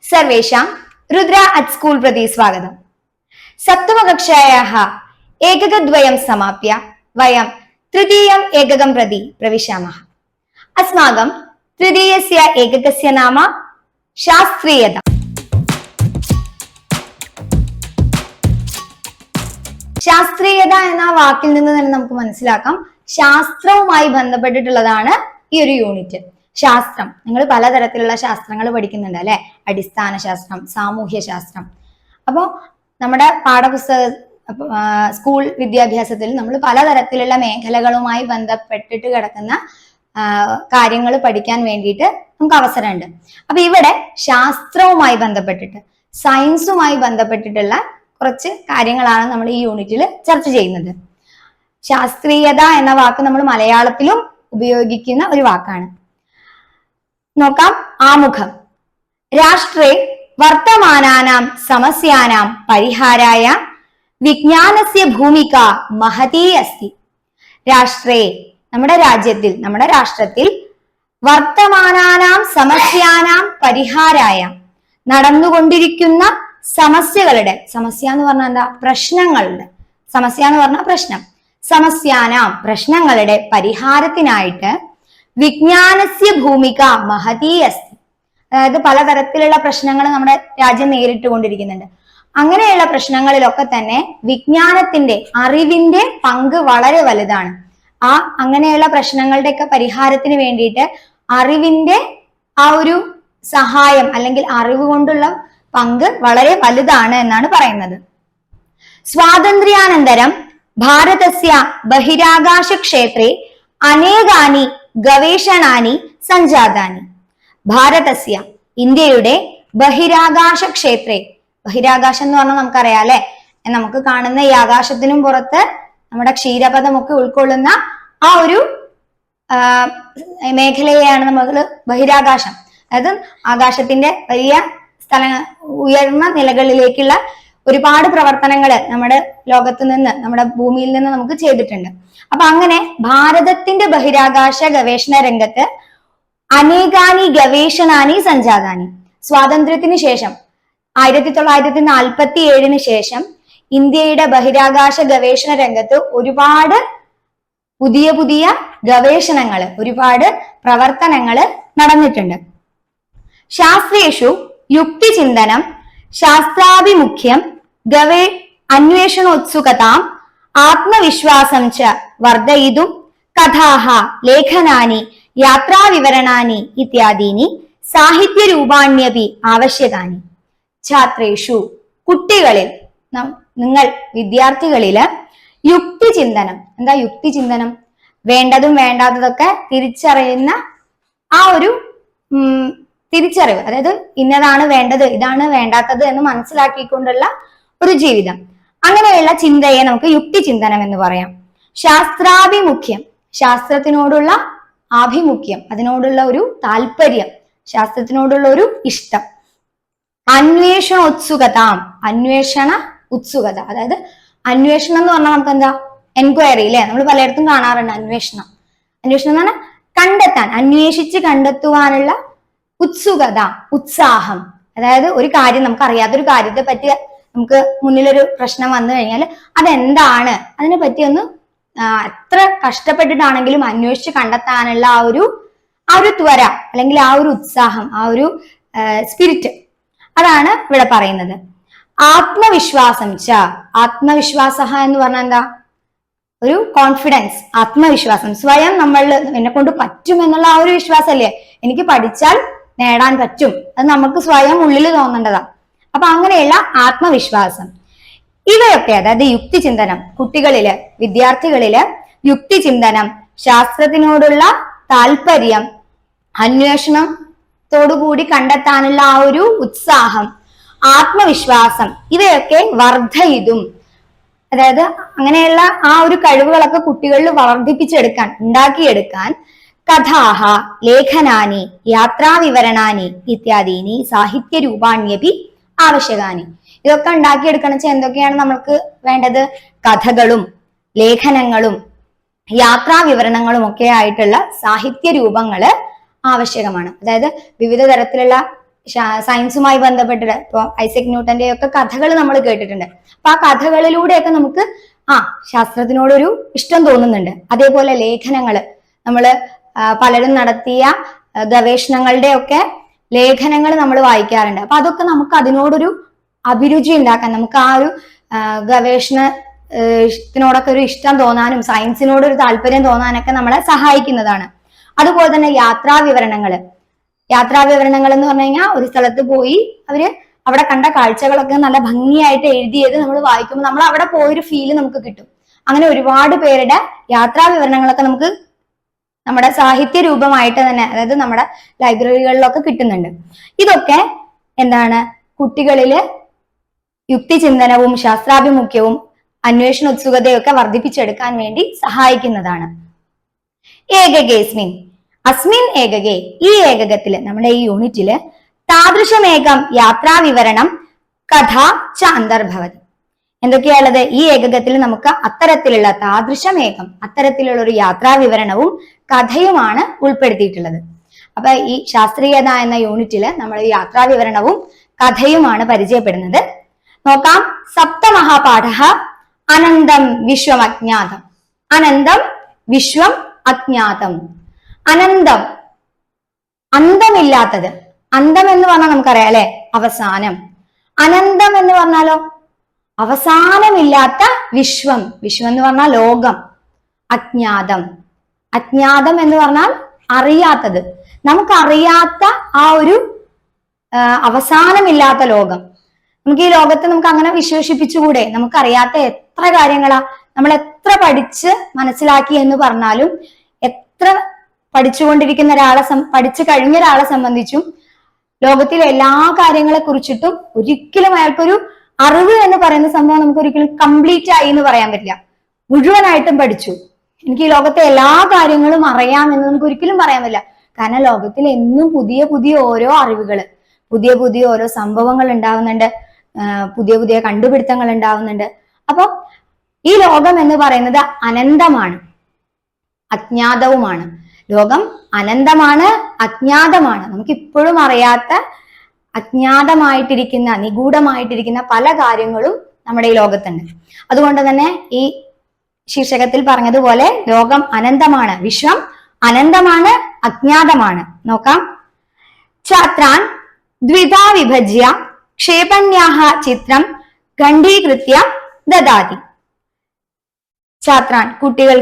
सर्वेषां Rudra at school प्रति स्वागतम्। सप्तमकक्षायाः एककद्वयं समाप्य वयं तृतीयम् एककं प्रति प्रविशामः। अस्माकं तृतीयस्य एककस्य नाम शास्त्रीयता। ശാസ്ത്രീയത എന്ന വാക്കിൽ നിന്ന് തന്നെ നമുക്ക് മനസ്സിലാക്കാം ശാസ്ത്രവുമായി ബന്ധപ്പെട്ടിട്ടുള്ളതാണ് ഈ ഒരു യൂണിറ്റ്. ശാസ്ത്രം, നിങ്ങൾ പലതരത്തിലുള്ള ശാസ്ത്രങ്ങൾ പഠിക്കുന്നുണ്ട് അല്ലെ? അടിസ്ഥാന ശാസ്ത്രം, സാമൂഹ്യ ശാസ്ത്രം. അപ്പോൾ നമ്മുടെ പാഠപുസ്തക സ്കൂൾ വിദ്യാഭ്യാസത്തിൽ നമ്മൾ പലതരത്തിലുള്ള മേഖലകളുമായി ബന്ധപ്പെട്ടിട്ട് കിടക്കുന്ന കാര്യങ്ങൾ പഠിക്കാൻ വേണ്ടിയിട്ട് നമുക്ക് അവസരമുണ്ട്. അപ്പൊ ഇവിടെ ശാസ്ത്രവുമായി ബന്ധപ്പെട്ടിട്ട്, സയൻസുമായി ബന്ധപ്പെട്ടിട്ടുള്ള കുറച്ച് കാര്യങ്ങളാണ് നമ്മൾ ഈ യൂണിറ്റിൽ ചർച്ച ചെയ്യുന്നത്. ശാസ്ത്രീയത എന്ന വാക്ക് നമ്മൾ മലയാളത്തിലും ഉപയോഗിക്കുന്ന ഒരു വാക്കാണ്. നോക്കാം. ആമുഖം. രാഷ്ട്രേ വർത്തമാനാനാം സമസ്യാനാം പരിഹാരായ വിജ്ഞാനസ്യ ഭൂമിക മഹതി അസ്തി. രാഷ്ട്രേ, നമ്മുടെ രാജ്യത്തിൽ, നമ്മുടെ രാഷ്ട്രത്തിൽ, വർത്തമാനാനാം സമസ്യാനാം പരിഹാരായ, നടന്നുകൊണ്ടിരിക്കുന്ന സമസ്യകളുടെ, സമസ്യ എന്ന് പറഞ്ഞാൽ എന്താ? പ്രശ്നങ്ങളുടെ, സമസ്യ എന്ന് പറഞ്ഞാൽ പ്രശ്നം, സമസ്യാനാം പ്രശ്നങ്ങളുടെ പരിഹാരത്തിനായിട്ട് വിജ്ഞാനസ്യ ഭൂമിക മഹതി അസ്തി. അതായത് പലതരത്തിലുള്ള പ്രശ്നങ്ങൾ നമ്മുടെ രാജ്യം നേരിട്ട് കൊണ്ടിരിക്കുന്നുണ്ട്. അങ്ങനെയുള്ള പ്രശ്നങ്ങളിലൊക്കെ തന്നെ വിജ്ഞാനത്തിന്റെ, അറിവിന്റെ പങ്ക് വളരെ വലുതാണ്. അങ്ങനെയുള്ള പ്രശ്നങ്ങളുടെയൊക്കെ പരിഹാരത്തിന് വേണ്ടിയിട്ട് അറിവിന്റെ ആ ഒരു സഹായം അല്ലെങ്കിൽ അറിവ് കൊണ്ടുള്ള പങ്ക് വളരെ വലുതാണ് എന്നാണ് പറയുന്നത്. സ്വാതന്ത്ര്യാനന്തരം ഭാരതസ്യ ബഹിരാകാശ ക്ഷേത്രേ അനേകാനി ഗവേഷണാനി സഞ്ജാതാനി. ഭാരതസ്യ, ഇന്ത്യയുടെ, ബഹിരാകാശ ക്ഷേത്രേ, ബഹിരാകാശം എന്ന് പറഞ്ഞാൽ നമുക്കറിയാം അല്ലെ? നമുക്ക് കാണുന്ന ഈ ആകാശത്തിനും പുറത്ത് നമ്മുടെ ക്ഷീരപഥമൊക്കെ ഉൾക്കൊള്ളുന്ന ആ ഒരു മേഖലയെയാണ് നമ്മൾ ബഹിരാകാശം. അതായത് ആകാശത്തിന്റെ വലിയ ഉയർന്ന നിലകളിലേക്കുള്ള ഒരുപാട് പ്രവർത്തനങ്ങൾ നമ്മുടെ ലോകത്ത് നിന്ന്, നമ്മുടെ ഭൂമിയിൽ നിന്ന് നമുക്ക് ചെയ്തിട്ടുണ്ട്. അപ്പൊ അങ്ങനെ ഭാരതത്തിന്റെ ബഹിരാകാശ ഗവേഷണ രംഗത്ത് അനേകാനി ഗവേഷണാനി സഞ്ജാതാനി. സ്വാതന്ത്ര്യത്തിന് ശേഷം 1947 ശേഷം ഇന്ത്യയുടെ ബഹിരാകാശ ഗവേഷണ രംഗത്ത് ഒരുപാട് പുതിയ പുതിയ ഗവേഷണങ്ങൾ, ഒരുപാട് പ്രവർത്തനങ്ങൾ നടന്നിട്ടുണ്ട്. ശാസ്ത്രേഷു യുക്തിചിന്തനം, ശാസ്ത്രാഭിമുഖ്യം, അന്വേഷണോത്സുകതാം, ആത്മവിശ്വാസം ച വർദ്ധയിതും കഥാഹ, ലേഖനാനി, യാത്രാവിവരണാനി ഇത്യാദീനി സാഹിത്യരൂപാണ്യപി ആവശ്യകാനി. ഛാത്രേഷു, കുട്ടികളിൽ, നിങ്ങൾ വിദ്യാർത്ഥികളില് യുക്തിചിന്തനം. എന്താ യുക്തിചിന്തനം? വേണ്ടതും വേണ്ടാത്തതൊക്കെ തിരിച്ചറിയുന്ന ആ ഒരു തിരിച്ചറിവ്, അതായത് ഇന്നതാണ് വേണ്ടത്, ഇതാണ് വേണ്ടാത്തത് എന്ന് മനസ്സിലാക്കിക്കൊണ്ടുള്ള ഒരു ജീവിതം. അങ്ങനെയുള്ള ചിന്തയെ നമുക്ക് യുക്തിചിന്തനം എന്ന് പറയാം. ശാസ്ത്രാഭിമുഖ്യം, ശാസ്ത്രത്തിനോടുള്ള ആഭിമുഖ്യം, അതിനോടുള്ള ഒരു താല്പര്യം, ശാസ്ത്രത്തിനോടുള്ള ഒരു ഇഷ്ടം. അന്വേഷണോത്സുകതാം, അന്വേഷണ ഉത്സുകത, അതായത് അന്വേഷണം എന്ന് പറഞ്ഞാൽ നമുക്ക് എന്താ? എൻക്വയറി അല്ലെ? നമ്മൾ പലയിടത്തും കാണാറുണ്ട് അന്വേഷണം. അന്വേഷണം എന്ന് പറഞ്ഞാൽ കണ്ടെത്താൻ, അന്വേഷിച്ച് കണ്ടെത്തുവാനുള്ള ഉത്സുകത, ഉത്സാഹം. അതായത് ഒരു കാര്യം, നമുക്ക് അറിയാത്തൊരു കാര്യത്തെ പറ്റി നമുക്ക് മുന്നിലൊരു പ്രശ്നം വന്നു കഴിഞ്ഞാൽ അതെന്താണ്, അതിനെ പറ്റി ഒന്ന് എത്ര കഷ്ടപ്പെട്ടിട്ടാണെങ്കിലും അന്വേഷിച്ച് കണ്ടെത്താനുള്ള ആ ഒരു ത്വര, അല്ലെങ്കിൽ ആ ഒരു ഉത്സാഹം, ആ ഒരു സ്പിരിറ്റ്, അതാണ് ഇവിടെ പറയുന്നത്. ആത്മവിശ്വാസം ച, ആത്മവിശ്വാസ എന്ന് പറഞ്ഞാൽ എന്താ? ഒരു കോൺഫിഡൻസ്, ആത്മവിശ്വാസം, സ്വയം എന്നെ കൊണ്ട് പറ്റും എന്നുള്ള ആ ഒരു വിശ്വാസമല്ലേ? എനിക്ക് പഠിച്ചാൽ നേടാൻ പറ്റും, അത് നമുക്ക് സ്വയം ഉള്ളിൽ തോന്നേണ്ടതാ. അപ്പൊ അങ്ങനെയുള്ള ആത്മവിശ്വാസം, ഇവയൊക്കെ, അതായത് യുക്തിചിന്തനം, കുട്ടികളില്, വിദ്യാർത്ഥികളില് യുക്തിചിന്തനം, ശാസ്ത്രത്തിനോടുള്ള താല്പര്യം, അന്വേഷണത്തോടുകൂടി കണ്ടെത്താനുള്ള ആ ഒരു ഉത്സാഹം, ആത്മവിശ്വാസം, ഇവയൊക്കെ വർദ്ധയിതും, അതായത് അങ്ങനെയുള്ള ആ ഒരു കഴിവുകളൊക്കെ കുട്ടികളിൽ വർദ്ധിപ്പിച്ചെടുക്കാൻ, ഉണ്ടാക്കിയെടുക്കാൻ കഥാഹ, ലേഖനാനി, യാത്രാവിവരണാനി ഇത്യാദീനി സാഹിത്യരൂപാണ്യപി ആവശ്യകാനി. ഇതൊക്കെ ഉണ്ടാക്കിയെടുക്കണം വെച്ചാൽ എന്തൊക്കെയാണ് നമ്മൾക്ക് വേണ്ടത്? കഥകളും ലേഖനങ്ങളും യാത്രാവിവരണങ്ങളും ഒക്കെ ആയിട്ടുള്ള സാഹിത്യ രൂപങ്ങള് ആവശ്യകമാണ്. അതായത് വിവിധ തരത്തിലുള്ള സയൻസുമായി ബന്ധപ്പെട്ടിട്ട് ഇപ്പൊ ഐസക് ന്യൂട്ടന്റെ ഒക്കെ കഥകൾ നമ്മൾ കേട്ടിട്ടുണ്ട്. അപ്പൊ ആ കഥകളിലൂടെയൊക്കെ നമുക്ക് ശാസ്ത്രത്തിനോടൊരു ഇഷ്ടം തോന്നുന്നുണ്ട്. അതേപോലെ ലേഖനങ്ങള് നമ്മള് പലരും നടത്തിയ ഗവേഷണങ്ങളുടെ ഒക്കെ ലേഖനങ്ങൾ നമ്മൾ വായിക്കാറുണ്ട്. അപ്പൊ അതൊക്കെ നമുക്ക് അതിനോടൊരു അഭിരുചി ഉണ്ടാക്കാൻ, നമുക്ക് ആ ഒരു ഗവേഷണത്തിനോടൊക്കെ ഒരു ഇഷ്ടം തോന്നാനും സയൻസിനോടൊരു താല്പര്യം തോന്നാനൊക്കെ നമ്മളെ സഹായിക്കുന്നതാണ്. അതുപോലെ തന്നെ യാത്രാവിവരണങ്ങൾ എന്ന് പറഞ്ഞു കഴിഞ്ഞാൽ ഒരു സ്ഥലത്ത് പോയി അവര് അവിടെ കണ്ട കാഴ്ചകളൊക്കെ നല്ല ഭംഗിയായിട്ട് എഴുതിയത് നമ്മൾ വായിക്കുമ്പോൾ നമ്മൾ അവിടെ പോയൊരു ഫീല് നമുക്ക് കിട്ടും. അങ്ങനെ ഒരുപാട് പേരുടെ യാത്രാവിവരണങ്ങളൊക്കെ നമുക്ക് നമ്മുടെ സാഹിത്യ രൂപമായിട്ട് തന്നെ, അതായത് നമ്മുടെ ലൈബ്രറികളിലൊക്കെ കിട്ടുന്നുണ്ട്. ഇതൊക്കെ എന്താണ്, കുട്ടികളില് യുക്തിചിന്തനവും ശാസ്ത്രാഭിമുഖ്യവും അന്വേഷണ ഉത്സുകതയൊക്കെ വർദ്ധിപ്പിച്ചെടുക്കാൻ വേണ്ടി സഹായിക്കുന്നതാണ്. ഏകകേസ്മിൻ അസ്മിൻ ഏകകെ, ഈ ഏകകത്തില് നമ്മുടെ ഈ യൂണിറ്റില് താദൃശമേകം യാത്രാവിവരണം കഥ ച അന്തർഭവതി. എന്തൊക്കെയാണുള്ളത്? ഈ ഏകകത്തിൽ നമുക്ക് അത്തരത്തിലുള്ള താദൃശമേകം, അത്തരത്തിലുള്ള ഒരു യാത്രാവിവരണവും കഥയുമാണ് ഉൾപ്പെടുത്തിയിട്ടുള്ളത്. അപ്പൊ ഈ ശാസ്ത്രീയത എന്ന യൂണിറ്റില് നമ്മൾ യാത്രാവിവരണവും കഥയുമാണ് പരിചയപ്പെടുന്നത്. നോക്കാം. സപ്തമഹാപാഠ അനന്തം വിശ്വം അജ്ഞാതം. അനന്തം വിശ്വം അജ്ഞാതം. അനന്തം, അന്തമില്ലാത്തത്. അന്തം എന്ന് പറഞ്ഞാൽ നമുക്കറിയാം അല്ലെ, അവസാനം. അനന്തം എന്ന് പറഞ്ഞാലോ, അവസാനമില്ലാത്ത വിശ്വം. വിശ്വം എന്ന് പറഞ്ഞാൽ ലോകം. അജ്ഞാതം, അജ്ഞാതം എന്ന് പറഞ്ഞാൽ അറിയാത്തത്, നമുക്കറിയാത്ത ആ ഒരു അവസാനമില്ലാത്ത ലോകം. നമുക്ക് ഈ ലോകത്തെ നമുക്ക് അങ്ങനെ വിശേഷിപ്പിച്ചുകൂടെ? നമുക്കറിയാത്ത എത്ര കാര്യങ്ങളാ, നമ്മൾ എത്ര പഠിച്ച് മനസ്സിലാക്കി എന്ന് പറഞ്ഞാലും, എത്ര പഠിച്ചുകൊണ്ടിരിക്കുന്ന പഠിച്ചു കഴിഞ്ഞ ഒരാളെ സംബന്ധിച്ചും ലോകത്തിലെ എല്ലാ കാര്യങ്ങളെ കുറിച്ചിട്ടും ഒരിക്കലും അയാൾക്കൊരു അറിവ് എന്ന് പറയുന്ന സംഭവം നമുക്ക് ഒരിക്കലും കംപ്ലീറ്റ് ആയി എന്ന് പറയാൻ പറ്റില്ല. മുഴുവനായിട്ടും പഠിച്ചു, എനിക്ക് ഈ ലോകത്തെ എല്ലാ കാര്യങ്ങളും അറിയാം എന്ന് നമുക്ക് ഒരിക്കലും പറയാൻ പറ്റില്ല. കാരണം ലോകത്തിൽ എന്നും പുതിയ പുതിയ ഓരോ അറിവുകള്, പുതിയ പുതിയ ഓരോ സംഭവങ്ങൾ ഉണ്ടാവുന്നുണ്ട്, പുതിയ പുതിയ കണ്ടുപിടുത്തങ്ങൾ ഉണ്ടാവുന്നുണ്ട്. അപ്പൊ ഈ ലോകം എന്ന് പറയുന്നത് അനന്തമാണ്, അജ്ഞാതവുമാണ്. ലോകം അനന്തമാണ്, അജ്ഞാതമാണ്. നമുക്ക് ഇപ്പോഴും അറിയാത്ത, അജ്ഞാതമായിട്ടിരിക്കുന്ന, നിഗൂഢമായിട്ടിരിക്കുന്ന പല കാര്യങ്ങളും നമ്മുടെ ഈ ലോകത്തുണ്ട്. അതുകൊണ്ട് തന്നെ ഈ ശീർഷകത്തിൽ പറഞ്ഞതുപോലെ ലോകം അനന്തമാണ്, വിശ്വം അനന്തമാണ്, അജ്ഞാതമാണ്. നോക്കാം. ഛാത്രാൻ ദ്വിധാ വിഭജ്യ ക്ഷേപണ്യാഹ ചിത്രം ഖണ്ഡീകൃത്യ ദദാതി. ഛാത്രാൻ കുട്ടികളെ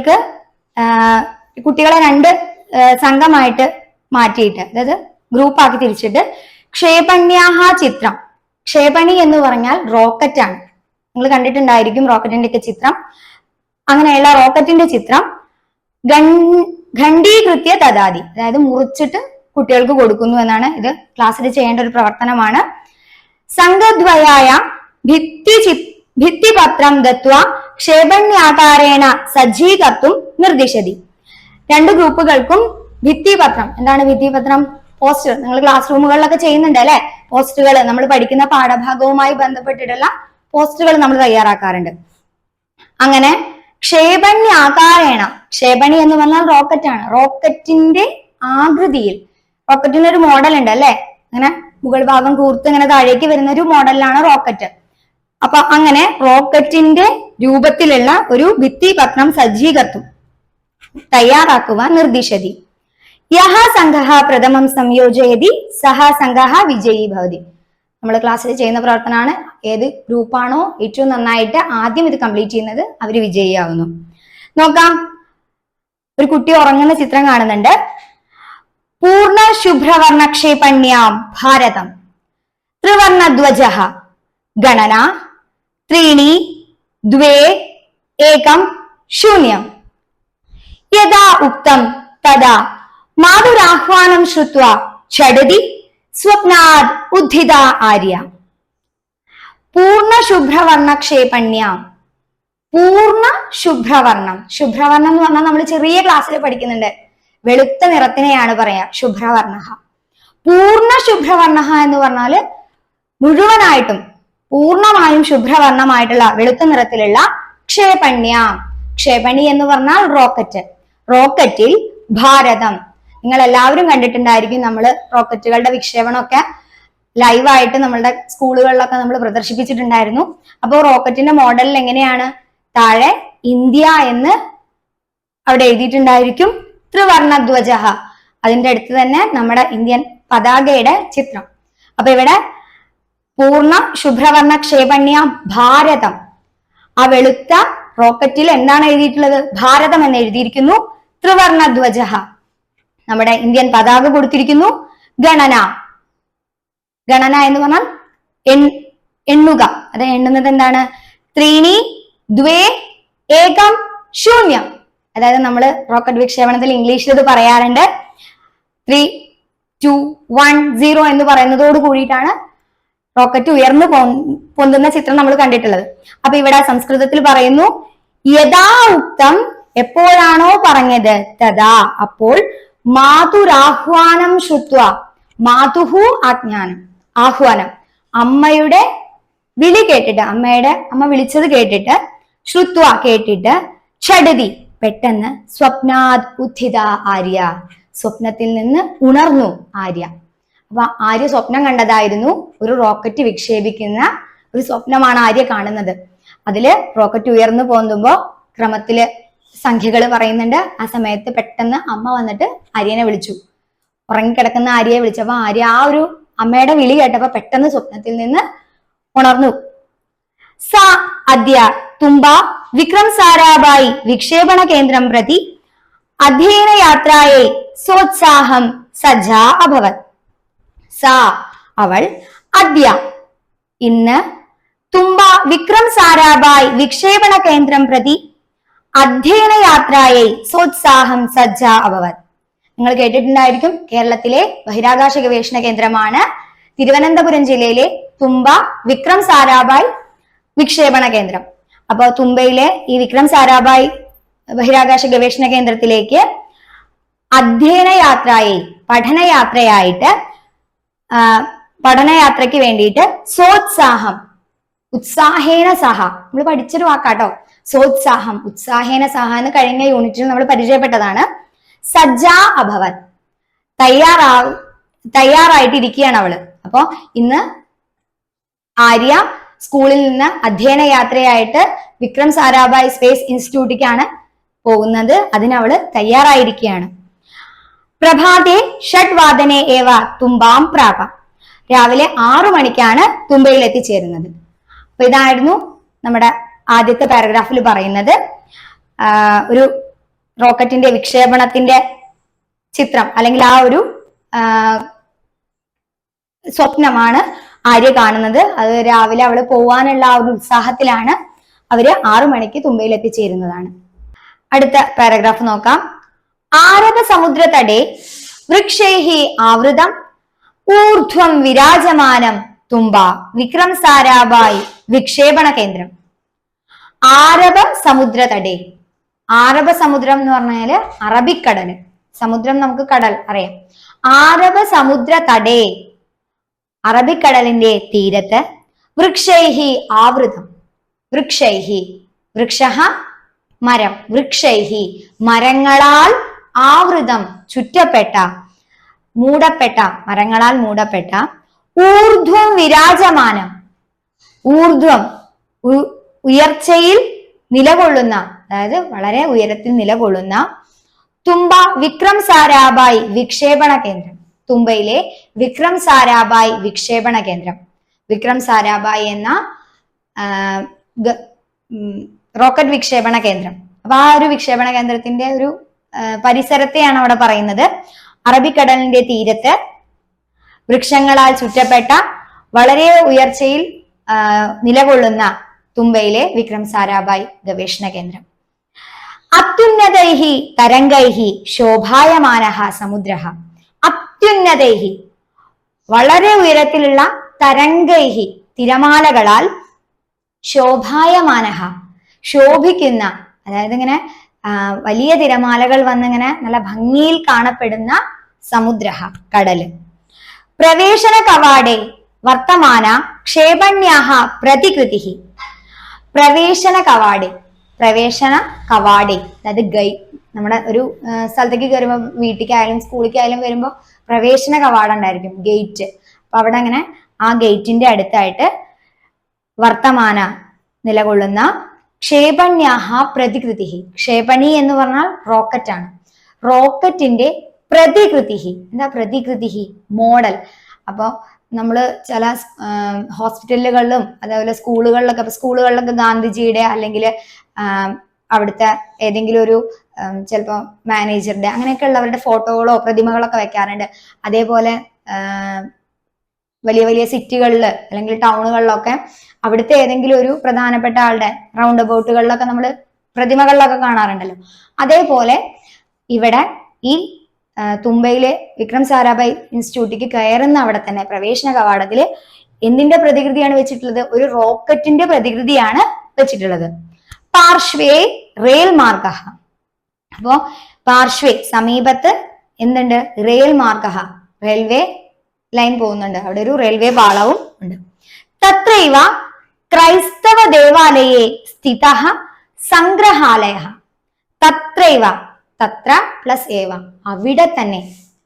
രണ്ട് സംഘമായിട്ട് മാറ്റിയിട്ട്, അതായത് ഗ്രൂപ്പാക്കി തിരിച്ചിട്ട് ക്ഷേപണ്യാഹ ചിത്രം. ക്ഷേപണി എന്ന് പറഞ്ഞാൽ റോക്കറ്റ് ആണ്. നിങ്ങൾ കണ്ടിട്ടുണ്ടായിരിക്കും റോക്കറ്റിന്റെ ഒക്കെ ചിത്രം. അങ്ങനെയുള്ള റോക്കറ്റിന്റെ ചിത്രം ഖണ്ഡീകൃത്യ ദദാതി, അതായത് മുറിച്ചിട്ട് കുട്ടികൾക്ക് കൊടുക്കുന്നു എന്നാണ്. ഇത് ക്ലാസ്സിൽ ചെയ്യേണ്ട ഒരു പ്രവർത്തനമാണ്. സംഘദ്വയായ ഭിത്തിപത്രം ദത്വ ക്ഷേപണ്യാകാരേണ സജ്ജീകർത്തും നിർദ്ദിശതി. രണ്ട് ഗ്രൂപ്പുകൾക്കും ഭിത്തിപത്രം. എന്താണ് ഭിത്തിപത്രം? പോസ്റ്റർ. നിങ്ങൾ ക്ലാസ് റൂമുകളിലൊക്കെ ചെയ്യുന്നുണ്ട് അല്ലെ? പോസ്റ്ററുകൾ, നമ്മൾ പഠിക്കുന്ന പാഠഭാഗവുമായി ബന്ധപ്പെട്ടിട്ടുള്ള പോസ്റ്ററുകൾ നമ്മൾ തയ്യാറാക്കാറുണ്ട്. അങ്ങനെ ക്ഷേപണ്യാകാരേണ, ക്ഷേപണി എന്ന് പറഞ്ഞാൽ റോക്കറ്റ് ആണ്. റോക്കറ്റിന്റെ ആകൃതിയിൽ, റോക്കറ്റിന് ഒരു മോഡൽ ഉണ്ട് അല്ലെ? അങ്ങനെ മുകൾ ഭാഗം കൂർത്ത് ഇങ്ങനെ താഴേക്ക് വരുന്ന ഒരു മോഡലിലാണ് റോക്കറ്റ്. അപ്പൊ അങ്ങനെ റോക്കറ്റിന്റെ രൂപത്തിലുള്ള ഒരു ഭിത്തിപത്രം സജ്ജീകർത്തും, തയ്യാറാക്കുവാൻ നിർദ്ദിശതി. യഹ സംഘഃ പ്രഥമം സംയോജയതി സഹ സംഘഃ വിജയീ ഭവതി. നമ്മൾ ക്ലാസ്സിൽ ചെയ്യുന്ന പ്രവർത്തനമാണ്. ഏത് ഗ്രൂപ്പാണോ ഏറ്റവും നന്നായിട്ട് ആദ്യം ഇത് കംപ്ലീറ്റ് ചെയ്യുന്നത് അവര് വിജയിയാവുന്നു. നോക്കാം. ഒരു കുട്ടി ഉറങ്ങുന്ന ചിത്രം കാണുന്നുണ്ട്. പൂർണ്ണ ശുഭ്രവർണക്ഷേപണ്യാം ഭാരതം ത്രിവർണധ്വജഃ ഗണന 3 2 1 0. യഥാ ഉക്തം തദാ മാതുരാഹ്വാനം ശ്രുത്വാ ഛടതി സ്വപ്നാദ് ഉദ്ധിത ആര്യ. പൂർണ്ണ ശുഭ്രവർണക്ഷേപണ്യാം. പൂർണ്ണ ശുഭ്രവർണം. ശുഭ്രവർണം എന്ന് പറഞ്ഞാൽ നമ്മൾ ചെറിയ ക്ലാസ്സിൽ പഠിക്കുന്നുണ്ട്. വെളുത്ത നിറത്തിനെയാണ് പറയാ ശുഭ്രവർണ. പൂർണ്ണ ശുഭ്രവർണ എന്ന് പറഞ്ഞാല് മുഴുവനായിട്ടും പൂർണ്ണമായും ശുഭ്രവർണമായിട്ടുള്ള വെളുത്ത നിറത്തിലുള്ള ക്ഷേപണ്യാം. ക്ഷേപണി എന്ന് പറഞ്ഞാൽ റോക്കറ്റ്. റോക്കറ്റിൽ ഭാരതം. നിങ്ങൾ എല്ലാവരും കണ്ടിട്ടുണ്ടായിരിക്കും, നമ്മൾ റോക്കറ്റുകളുടെ വിക്ഷേപണമൊക്കെ ലൈവായിട്ട് നമ്മളുടെ സ്കൂളുകളിലൊക്കെ നമ്മൾ പ്രദർശിപ്പിച്ചിട്ടുണ്ടായിരുന്നു. അപ്പോൾ റോക്കറ്റിന്റെ മോഡലിൽ എങ്ങനെയാണ്, താഴെ ഇന്ത്യ എന്ന് അവിടെ എഴുതിയിട്ടുണ്ടായിരിക്കും, ത്രിവർണധ്വജ, അതിന്റെ അടുത്ത് തന്നെ നമ്മുടെ ഇന്ത്യൻ പതാകയുടെ ചിത്രം. അപ്പൊ ഇവിടെ പൂർണ്ണ ശുഭ്രവർണ്ണ ക്ഷേപണ്യ ഭാരതം, ആ വെളുത്ത റോക്കറ്റിൽ എന്താണ് എഴുതിയിട്ടുള്ളത്, ഭാരതം എന്ന് എഴുതിയിരിക്കുന്നു. ത്രിവർണധ്വജ, നമ്മുടെ ഇന്ത്യൻ പതാക കൊടുത്തിരിക്കുന്നു. ഗണന, ഗണന എന്ന് പറഞ്ഞാൽ എണ്ണുക, അത് എണ്ണുന്നത് എന്താണ്, ത്രീണി ദ്വേ ഏകം ശൂന്യം, അതായത് നമ്മൾ റോക്കറ്റ് വിക്ഷേപണത്തിൽ ഇംഗ്ലീഷിൽ ഇത് പറയാറുണ്ട്. 3, 2, 1, 0 എന്ന് പറയുന്നതോട് കൂടിയിട്ടാണ് റോക്കറ്റ് ഉയർന്നു പൊന്തുന്ന ചിത്രം നമ്മൾ കണ്ടിട്ടുള്ളത്. അപ്പൊ ഇവിടെ സംസ്കൃതത്തിൽ പറയുന്നു, യഥാ ഉക്തം, എപ്പോഴാണോ പറഞ്ഞത്, തഥാ അപ്പോൾ, മാതുരാഹ്വാനം ശ്രുത്വ, മാതുഹു ആജ്ഞാനം, ആഹ്വാനം, അമ്മയുടെ വിളി കേട്ടിട്ട്, അമ്മ വിളിച്ചത് കേട്ടിട്ട്, ശ്രുത്വ കേട്ടിട്ട്, ഛടതി പെട്ടെന്ന്, സ്വപ്നാത് ഉത്ഥിത ആര്യ, സ്വപ്നത്തിൽ നിന്ന് ഉണർന്നു ആര്യ. അപ്പൊ ആര്യ സ്വപ്നം കണ്ടതായിരുന്നു, ഒരു റോക്കറ്റ് വിക്ഷേപിക്കുന്ന ഒരു സ്വപ്നമാണ് ആര്യ കാണുന്നത്. അതില് റോക്കറ്റ് ഉയർന്നു പോകുമ്പോ ക്രമത്തില് സംഖ്യകൾ പറയുന്നുണ്ട്. ആ സമയത്ത് പെട്ടെന്ന് അമ്മ വന്നിട്ട് ആര്യനെ വിളിച്ചു, ഉറങ്ങിക്കിടക്കുന്ന ആര്യയെ വിളിച്ചപ്പോ ആര്യ ആ ഒരു അമ്മയുടെ വിളി കേട്ടപ്പോ പെട്ടെന്ന് സ്വപ്നത്തിൽ നിന്ന് ഉണർന്നു. സ അദ്യ തുമ്പ വിക്രം സാരാഭായി വിക്ഷേപണ കേന്ദ്രം പ്രതി അധ്യയന യാത്രയെ സോത്സാഹം സജ്ജാ അഭവത്. സ അവൾ, അദ്യ ഇന്ന്, തുമ്പ വിക്രം സാരാഭായ് വിക്ഷേപണ കേന്ദ്രം പ്രതി അധ്യയന യാത്രയെ സോത്സാഹം സജ്ജ അഭവത്. നിങ്ങൾ കേട്ടിട്ടുണ്ടായിരിക്കും, കേരളത്തിലെ ബഹിരാകാശ ഗവേഷണ കേന്ദ്രമാണ് തിരുവനന്തപുരം ജില്ലയിലെ തുമ്പ വിക്രം സാരാഭായ് വിക്ഷേപണ കേന്ദ്രം. അപ്പൊ തുമ്പയിലെ ഈ വിക്രം സാരാഭായ് ബഹിരാകാശ ഗവേഷണ കേന്ദ്രത്തിലേക്ക് അധ്യയന യാത്രയെ, പഠനയാത്രയായിട്ട്, പഠനയാത്രയ്ക്ക് വേണ്ടിയിട്ട് സോത്സാഹം, ഉത്സാഹേന സഹ, നമ്മൾ പഠിച്ചൊരു വാക്കാട്ടോ, സോത്സാഹം, ഉത്സാഹേന സഹ എന്ന് കഴിഞ്ഞ യൂണിറ്റിൽ നമ്മൾ പരിചയപ്പെട്ടതാണ്. സജ്ജാ അഭവത്, തയ്യാറായിട്ടിരിക്കുകയാണ് അവള്. അപ്പൊ ഇന്ന് ആര്യ സ്കൂളിൽ നിന്ന് അധ്യയന യാത്രയായിട്ട് വിക്രം സാരാഭായ് സ്പേസ് ഇൻസ്റ്റിറ്റ്യൂട്ടിലേക്കാണ് പോകുന്നത്. അതിനവള് തയ്യാറായിരിക്കുകയാണ്. പ്രഭാതേ ഷഡ്വാദനെ ഏവ തുമ്പാം പ്രാപ, രാവിലെ 6 മണിക്കാണ് തുമ്പയിൽ എത്തിച്ചേരുന്നത്. അപ്പൊ ഇതായിരുന്നു നമ്മുടെ ആദ്യത്തെ പാരഗ്രാഫിൽ പറയുന്നത്. ഒരു റോക്കറ്റിന്റെ വിക്ഷേപണത്തിന്റെ ചിത്രം അല്ലെങ്കിൽ ആ ഒരു സ്വപ്നമാണ് ആര്യ കാണുന്നത്. അത് രാവിലെ അവള് പോവാനുള്ള ആ ഒരു ഉത്സാഹത്തിലാണ് അവര് 6 മണിക്ക് തുമ്പയിൽ എത്തിച്ചേരുന്നതാണ്. അടുത്ത പാരഗ്രാഫ് നോക്കാം. ആരവ സമുദ്രതടേ വൃക്ഷൈഹി ആവൃതം ഊർധ്വം വിരാജമാനം തുമ്പ വിക്രം സാരാഭായ് വിക്ഷേപണ കേന്ദ്രം. ആരവ സമുദ്രതടേ, ആരവ സമുദ്രം എന്ന് പറഞ്ഞാല് അറബിക്കടല്, സമുദ്രം നമുക്ക് കടൽ അറിയാം. ആരവ സമുദ്ര തടേ, അറബിക്കടലിന്റെ തീരത്ത്, വൃക്ഷൈഹി ആവൃതം, വൃക്ഷൈഹി, വൃക്ഷഃ മരം, വൃക്ഷൈഹി മരങ്ങളാൽ, ആവൃതം ചുറ്റപ്പെട്ട, മൂടപ്പെട്ട, മരങ്ങളാൽ മൂടപ്പെട്ട, ഊർധ്വം വിരാജമാനം, ഊർധ്വം ഉയർച്ചയിൽ നിലകൊള്ളുന്ന, അതായത് വളരെ ഉയരത്തിൽ നിലകൊള്ളുന്ന, തുമ്പ വിക്രം സാരാഭായ് വിക്ഷേപണ കേന്ദ്രം, തുമ്പയിലെ വിക്രം സാരാഭായ് വിക്ഷേപണ കേന്ദ്രം. വിക്രം സാരാഭായ് എന്ന റോക്കറ്റ് വിക്ഷേപണ കേന്ദ്രം. അപ്പൊ ആ ഒരു വിക്ഷേപണ കേന്ദ്രത്തിന്റെ ഒരു പരിസരത്തെയാണ് അവിടെ പറയുന്നത്. അറബിക്കടലിന്റെ തീരത്ത് വൃക്ഷങ്ങളാൽ ചുറ്റപ്പെട്ട വളരെ ഉയർച്ചയിൽ നിലകൊള്ളുന്ന തുമ്പയിലെ വിക്രം സാരാഭായ് ഗവേഷണ കേന്ദ്രം. അത്യുന്നതൈഹി തരംഗൈഹി ശോഭായമാനഃ സമുദ്രഃ. അത്യുന്നതൈഹി വളരെ ഉയരത്തിലുള്ള, തരംഗൈഹി തിരമാലകളാൽ, ശോഭായമാനഃ ശോഭിക്കുന്ന, അതായത് ഇങ്ങനെ വലിയ തിരമാലകൾ വന്നിങ്ങനെ നല്ല ഭംഗിയിൽ കാണപ്പെടുന്ന സമുദ്രഃ കടല്. പ്രവേശന കവാടേ വർത്തമാന ക്ഷേപണ്യാഹ പ്രതികൃതിഃ. പ്രവേശന കവാടേ, പ്രവേശന കവാടേ, അതായത് നമ്മുടെ ഒരു സ്ഥലത്തേക്ക് കയറുമ്പോൾ, വീട്ടിലേക്കായാലും സ്കൂളിലേക്കായാലും വരുമ്പോൾ പ്രവേശന കവാടം ഉണ്ടായിരിക്കും, ഗേറ്റ്. അപ്പൊ അവിടെ അങ്ങനെ ആ ഗേറ്റിന്റെ അടുത്തായിട്ട് വർത്തമാന നിലകൊള്ളുന്ന ക്ഷേപണ്യാഹ പ്രതികൃതി. ക്ഷേപണി എന്ന് പറഞ്ഞാൽ റോക്കറ്റ് ആണ്. റോക്കറ്റിന്റെ പ്രതികൃതി. എന്താ പ്രതികൃതി? മോഡൽ. അപ്പൊ നമ്മള് ചില ഹോസ്പിറ്റലുകളിലും അതേപോലെ സ്കൂളുകളിലൊക്കെ ഗാന്ധിജിയുടെ അല്ലെങ്കിൽ അവിടുത്തെ ഏതെങ്കിലും ഒരു ചിലപ്പോ മാനേജറുടെ അങ്ങനെയൊക്കെ ഉള്ളവരുടെ ഫോട്ടോകളോ പ്രതിമകളൊക്കെ വെക്കാറുണ്ട്. അതേപോലെ വലിയ വലിയ സിറ്റികളിൽ അല്ലെങ്കിൽ ടൗണുകളിലൊക്കെ അവിടുത്തെ ഏതെങ്കിലും ഒരു പ്രധാനപ്പെട്ട ആളുടെ റൗണ്ട് അബൌട്ടുകളിലൊക്കെ നമ്മൾ പ്രതിമകളിലൊക്കെ കാണാറുണ്ടല്ലോ. അതേപോലെ ഇവിടെ ഈ തുമ്പയിലെ വിക്രം സാരാഭായ് ഇൻസ്റ്റിറ്റ്യൂട്ടിലേക്ക് കയറുന്ന അവിടെ തന്നെ പ്രവേശന കവാടത്തില് എന്തിന്റെ പ്രതികൃതിയാണ് വെച്ചിട്ടുള്ളത്? ഒരു റോക്കറ്റിന്റെ പ്രതികൃതിയാണ് വെച്ചിട്ടുള്ളത്. പാർശ്വേ റെയിൽ മാർഗ. അപ്പോ പാർശ്വേ സമീപത്ത് എന്തുണ്ട്? റെയിൽ മാർഗ, റെയിൽവേ ലൈൻ പോകുന്നുണ്ട്. അവിടെ ഒരു റെയിൽവേ പാളവും ഉണ്ട്. തത്രൈവ ക്രൈസ്തവ ദേവാലയെ സ്ഥിത സംഗ്രഹാലയ. തത്രൈവ, തത്ര പ്ലസ് ഏവ,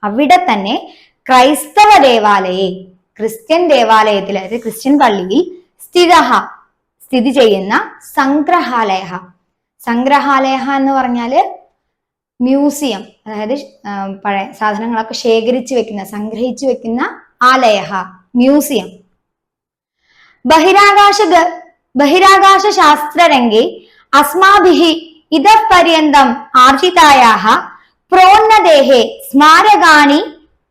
അവിടെ തന്നെ ക്രൈസ്തവ ദേവാലയെ, ക്രിസ്ത്യൻ ദേവാലയത്തിൽ അതായത് ക്രിസ്ത്യൻ പള്ളിയിൽ സ്ഥിതി ചെയ്യുന്ന സംഗ്രഹാലയ. സംഗ്രഹാലയ എന്ന് പറഞ്ഞാല് മ്യൂസിയം, അതായത് പഴയ സാധനങ്ങളൊക്കെ സംഗ്രഹിച്ചു വെക്കുന്ന ആലയ, മ്യൂസിയം. ബഹിരാകാശ ശാസ്ത്രരംഗേ അസ്മാഭിഃ ഇതഃ പര്യന്തം ആർജിതായാഃ പ്രോന്നതേഃ സ്മാരകാണി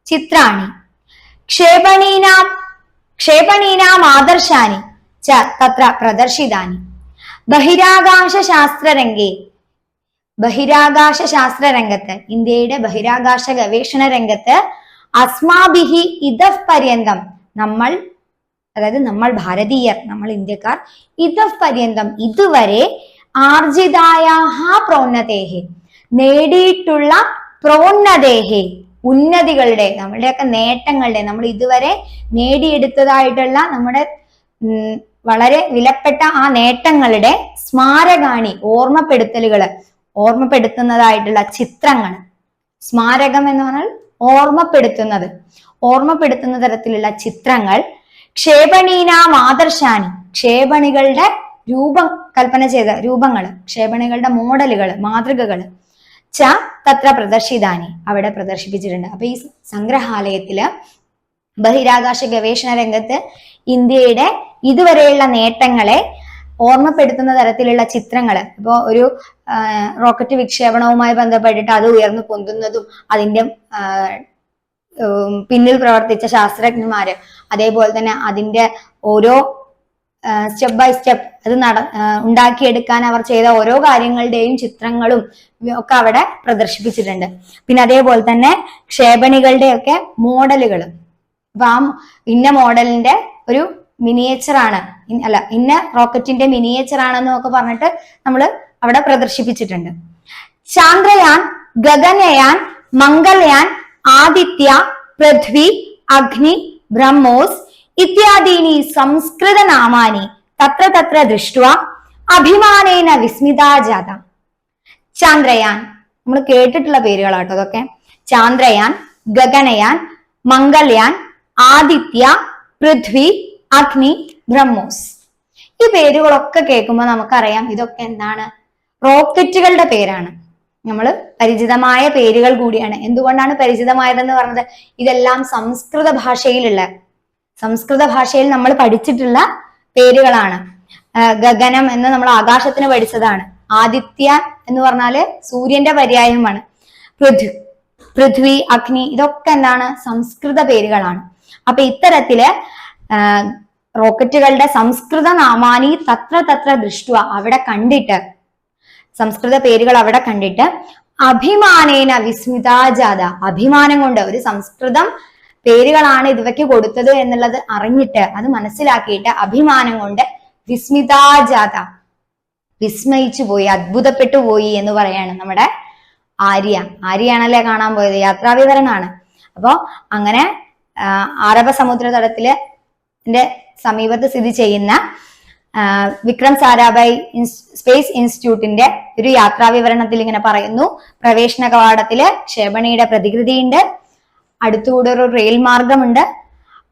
ചിത്രാണി ക്ഷേപണീനാം ആദർശാനി ച തത്ര പ്രദർശിതാനി. ബഹിരാകാശ ശാസ്ത്ര രംഗത്ത്, ഇന്ത്യയുടെ ബഹിരാകാശ ഗവേഷണ രംഗത്ത് അസ്മാഭിഹി ഇതഃ പര്യന്തം, അതായത് നമ്മൾ ഭാരതീയർ, നമ്മൾ ഇന്ത്യക്കാർ, ഇതഃ പര്യന്തം ഇതുവരെ ആർജിതായാഹ പ്രോന്നതേഹേ നേടിയിട്ടുള്ള പ്രോന്നതേഹേ ഉന്നതികളുടെ, നമ്മളുടെയൊക്കെ നേട്ടങ്ങളുടെ, നമ്മൾ ഇതുവരെ നേടിയെടുത്തതായിട്ടുള്ള നമ്മുടെ വളരെ വിലപ്പെട്ട ആ നേട്ടങ്ങളുടെ സ്മാരകാണി, ഓർമ്മപ്പെടുത്തുന്നതായിട്ടുള്ള ചിത്രങ്ങൾ. സ്മാരകം എന്ന് പറഞ്ഞാൽ ഓർമ്മപ്പെടുത്തുന്ന തരത്തിലുള്ള ചിത്രങ്ങൾ. ക്ഷേപണീനാം ആദർശാനി, ക്ഷേപണികളുടെ കൽപ്പന ചെയ്ത രൂപങ്ങള്, ക്ഷേപണികളുടെ മോഡലുകൾ, മാതൃകകൾ. ച തത്ര പ്രദർശിതാനി, അവിടെ പ്രദർശിപ്പിച്ചിട്ടുണ്ട്. അപ്പൊ ഈ സംഗ്രഹാലയത്തില് ബഹിരാകാശ ഗവേഷണ രംഗത്ത് ഇന്ത്യയുടെ ഇതുവരെയുള്ള നേട്ടങ്ങളെ ഓർമ്മപ്പെടുത്തുന്ന തരത്തിലുള്ള ചിത്രങ്ങൾ. ഇപ്പോ ഒരു റോക്കറ്റ് വിക്ഷേപണവുമായി ബന്ധപ്പെട്ടിട്ട് അത് ഉയർന്നു പൊന്തുന്നതും അതിന്റെ പിന്നിൽ പ്രവർത്തിച്ച ശാസ്ത്രജ്ഞന്മാര്, അതേപോലെ തന്നെ അതിന്റെ ഓരോ സ്റ്റെപ്പ് ബൈ സ്റ്റെപ്പ് അത് ഉണ്ടാക്കിയെടുക്കാൻ അവർ ചെയ്ത ഓരോ കാര്യങ്ങളുടെയും ചിത്രങ്ങളും ഒക്കെ അവിടെ പ്രദർശിപ്പിച്ചിട്ടുണ്ട്. പിന്നെ അതേപോലെ തന്നെ ക്ഷേപണികളുടെ ഒക്കെ മോഡലുകൾ. അപ്പൊ ആ ഇന്ന മോഡലിന്റെ ഒരു മിനിയേച്ചർ ആണ്, ഇന്ന റോക്കറ്റിന്റെ മിനിയേച്ചർ ആണെന്നൊക്കെ പറഞ്ഞിട്ട് നമ്മൾ അവിടെ പ്രദർശിപ്പിച്ചിട്ടുണ്ട്. ചാന്ദ്രയാൻ, ഗഗനയാൻ, മംഗൾയാൻ, ആദിത്യ, പൃഥ്വി, അഗ്നി, ബ്രഹ്മോസ് ഇത്യാദീനി സംസ്കൃത നാമാനി തത്ര ദൃഷ്ട്വാ അഭിമാനേന വിസ്മിതാ ജാത. ചാന്ദ്രയാൻ നമ്മൾ കേട്ടിട്ടുള്ള പേരുകളാട്ടോ അതൊക്കെ. ചാന്ദ്രയാൻ, ഗഗനയാൻ, മംഗൾയാൻ, ആദിത്യ, പൃഥ്വി, അഗ്നി, ബ്രഹ്മോസ്. ഈ പേരുകളൊക്കെ കേൾക്കുമ്പോൾ നമുക്കറിയാം ഇതൊക്കെ എന്താണ്? റോക്കറ്റുകളുടെ പേരാണ്. നമ്മൾ പരിചിതമായ പേരുകൾ കൂടിയാണ്. എന്തുകൊണ്ടാണ് പരിചിതമായതെന്ന് പറഞ്ഞത്? ഇതെല്ലാം സംസ്കൃത ഭാഷയിൽ നമ്മൾ പഠിച്ചിട്ടുള്ള പേരുകളാണ്. ഗഗനം എന്ന് നമ്മൾ ആകാശത്തിന് പഠിച്ചതാണ്. ആദിത്യ എന്ന് പറഞ്ഞാല് സൂര്യന്റെ പര്യായമാണ്. പൃഥ്വി, അഗ്നി, ഇതൊക്കെ എന്താണ്? സംസ്കൃത പേരുകളാണ്. അപ്പൊ ഇത്തരത്തില് റോക്കറ്റുകളുടെ സംസ്കൃത നാമാനി തത്ര ദൃഷ്ട്വ, അവിടെ കണ്ടിട്ട്, സംസ്കൃത പേരുകൾ അവിടെ കണ്ടിട്ട്, അഭിമാനേന വിസ്മിതാജാത, അഭിമാനം കൊണ്ട്, ഒരു സംസ്കൃതം പേരുകളാണ് ഇതുവയ്ക്ക് കൊടുത്തത് എന്നുള്ളത് അറിഞ്ഞിട്ട്, അത് മനസ്സിലാക്കിയിട്ട് അഭിമാനം കൊണ്ട് വിസ്മിതാജാത, വിസ്മയിച്ചു പോയി, അത്ഭുതപ്പെട്ടു പോയി എന്ന് പറയാണ് നമ്മുടെ ആര്യാണല്ലേ കാണാൻ പോയത്, യാത്രാവിവരണാണ്. അപ്പോ അങ്ങനെ അറബ സമുദ്ര തടത്തില് സമീപത്ത് സ്ഥിതി ചെയ്യുന്ന വിക്രം സാരാഭായ് സ്പേസ് ഇൻസ്റ്റിറ്റ്യൂട്ടിന്റെ ഒരു യാത്രാവിവരണത്തിൽ ഇങ്ങനെ പറയുന്നു. പ്രവേശന കവാടത്തില് ക്ഷേപണിയുടെ പ്രതികൃതിയുണ്ട്, അടുത്തുകൂടെ ഒരു റെയിൽ മാർഗമുണ്ട്,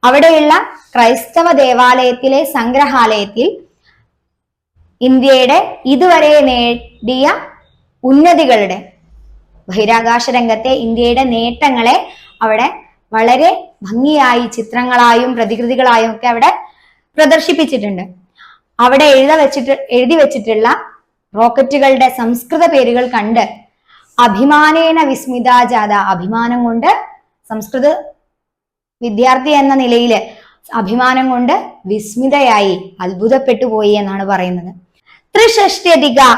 അവിടെയുള്ള ക്രൈസ്തവ ദേവാലയത്തിലെ സംഗ്രഹാലയത്തിൽ ഇന്ത്യയുടെ ഇതുവരെ നേടിയ ഉന്നതികളുടെ, ബഹിരാകാശ രംഗത്തെ ഇന്ത്യയുടെ നേട്ടങ്ങളെ അവിടെ വളരെ ഭംഗിയായി ചിത്രങ്ങളായും പ്രതികൃതികളായും ഒക്കെ അവിടെ പ്രദർശിപ്പിച്ചിട്ടുണ്ട്. അവിടെ എഴുതി വെച്ചിട്ടുള്ള റോക്കറ്റുകളുടെ സംസ്കൃത പേരുകൾ കണ്ട് അഭിമാനേന വിസ്മിതാ ജാത, അഭിമാനം കൊണ്ട്, സംസ്കൃത വിദ്യാർത്ഥി എന്ന നിലയിൽ അഭിമാനം കൊണ്ട് വിസ്മിതയായി, അത്ഭുതപ്പെട്ടു പോയി എന്നാണ് പറയുന്നത്. 360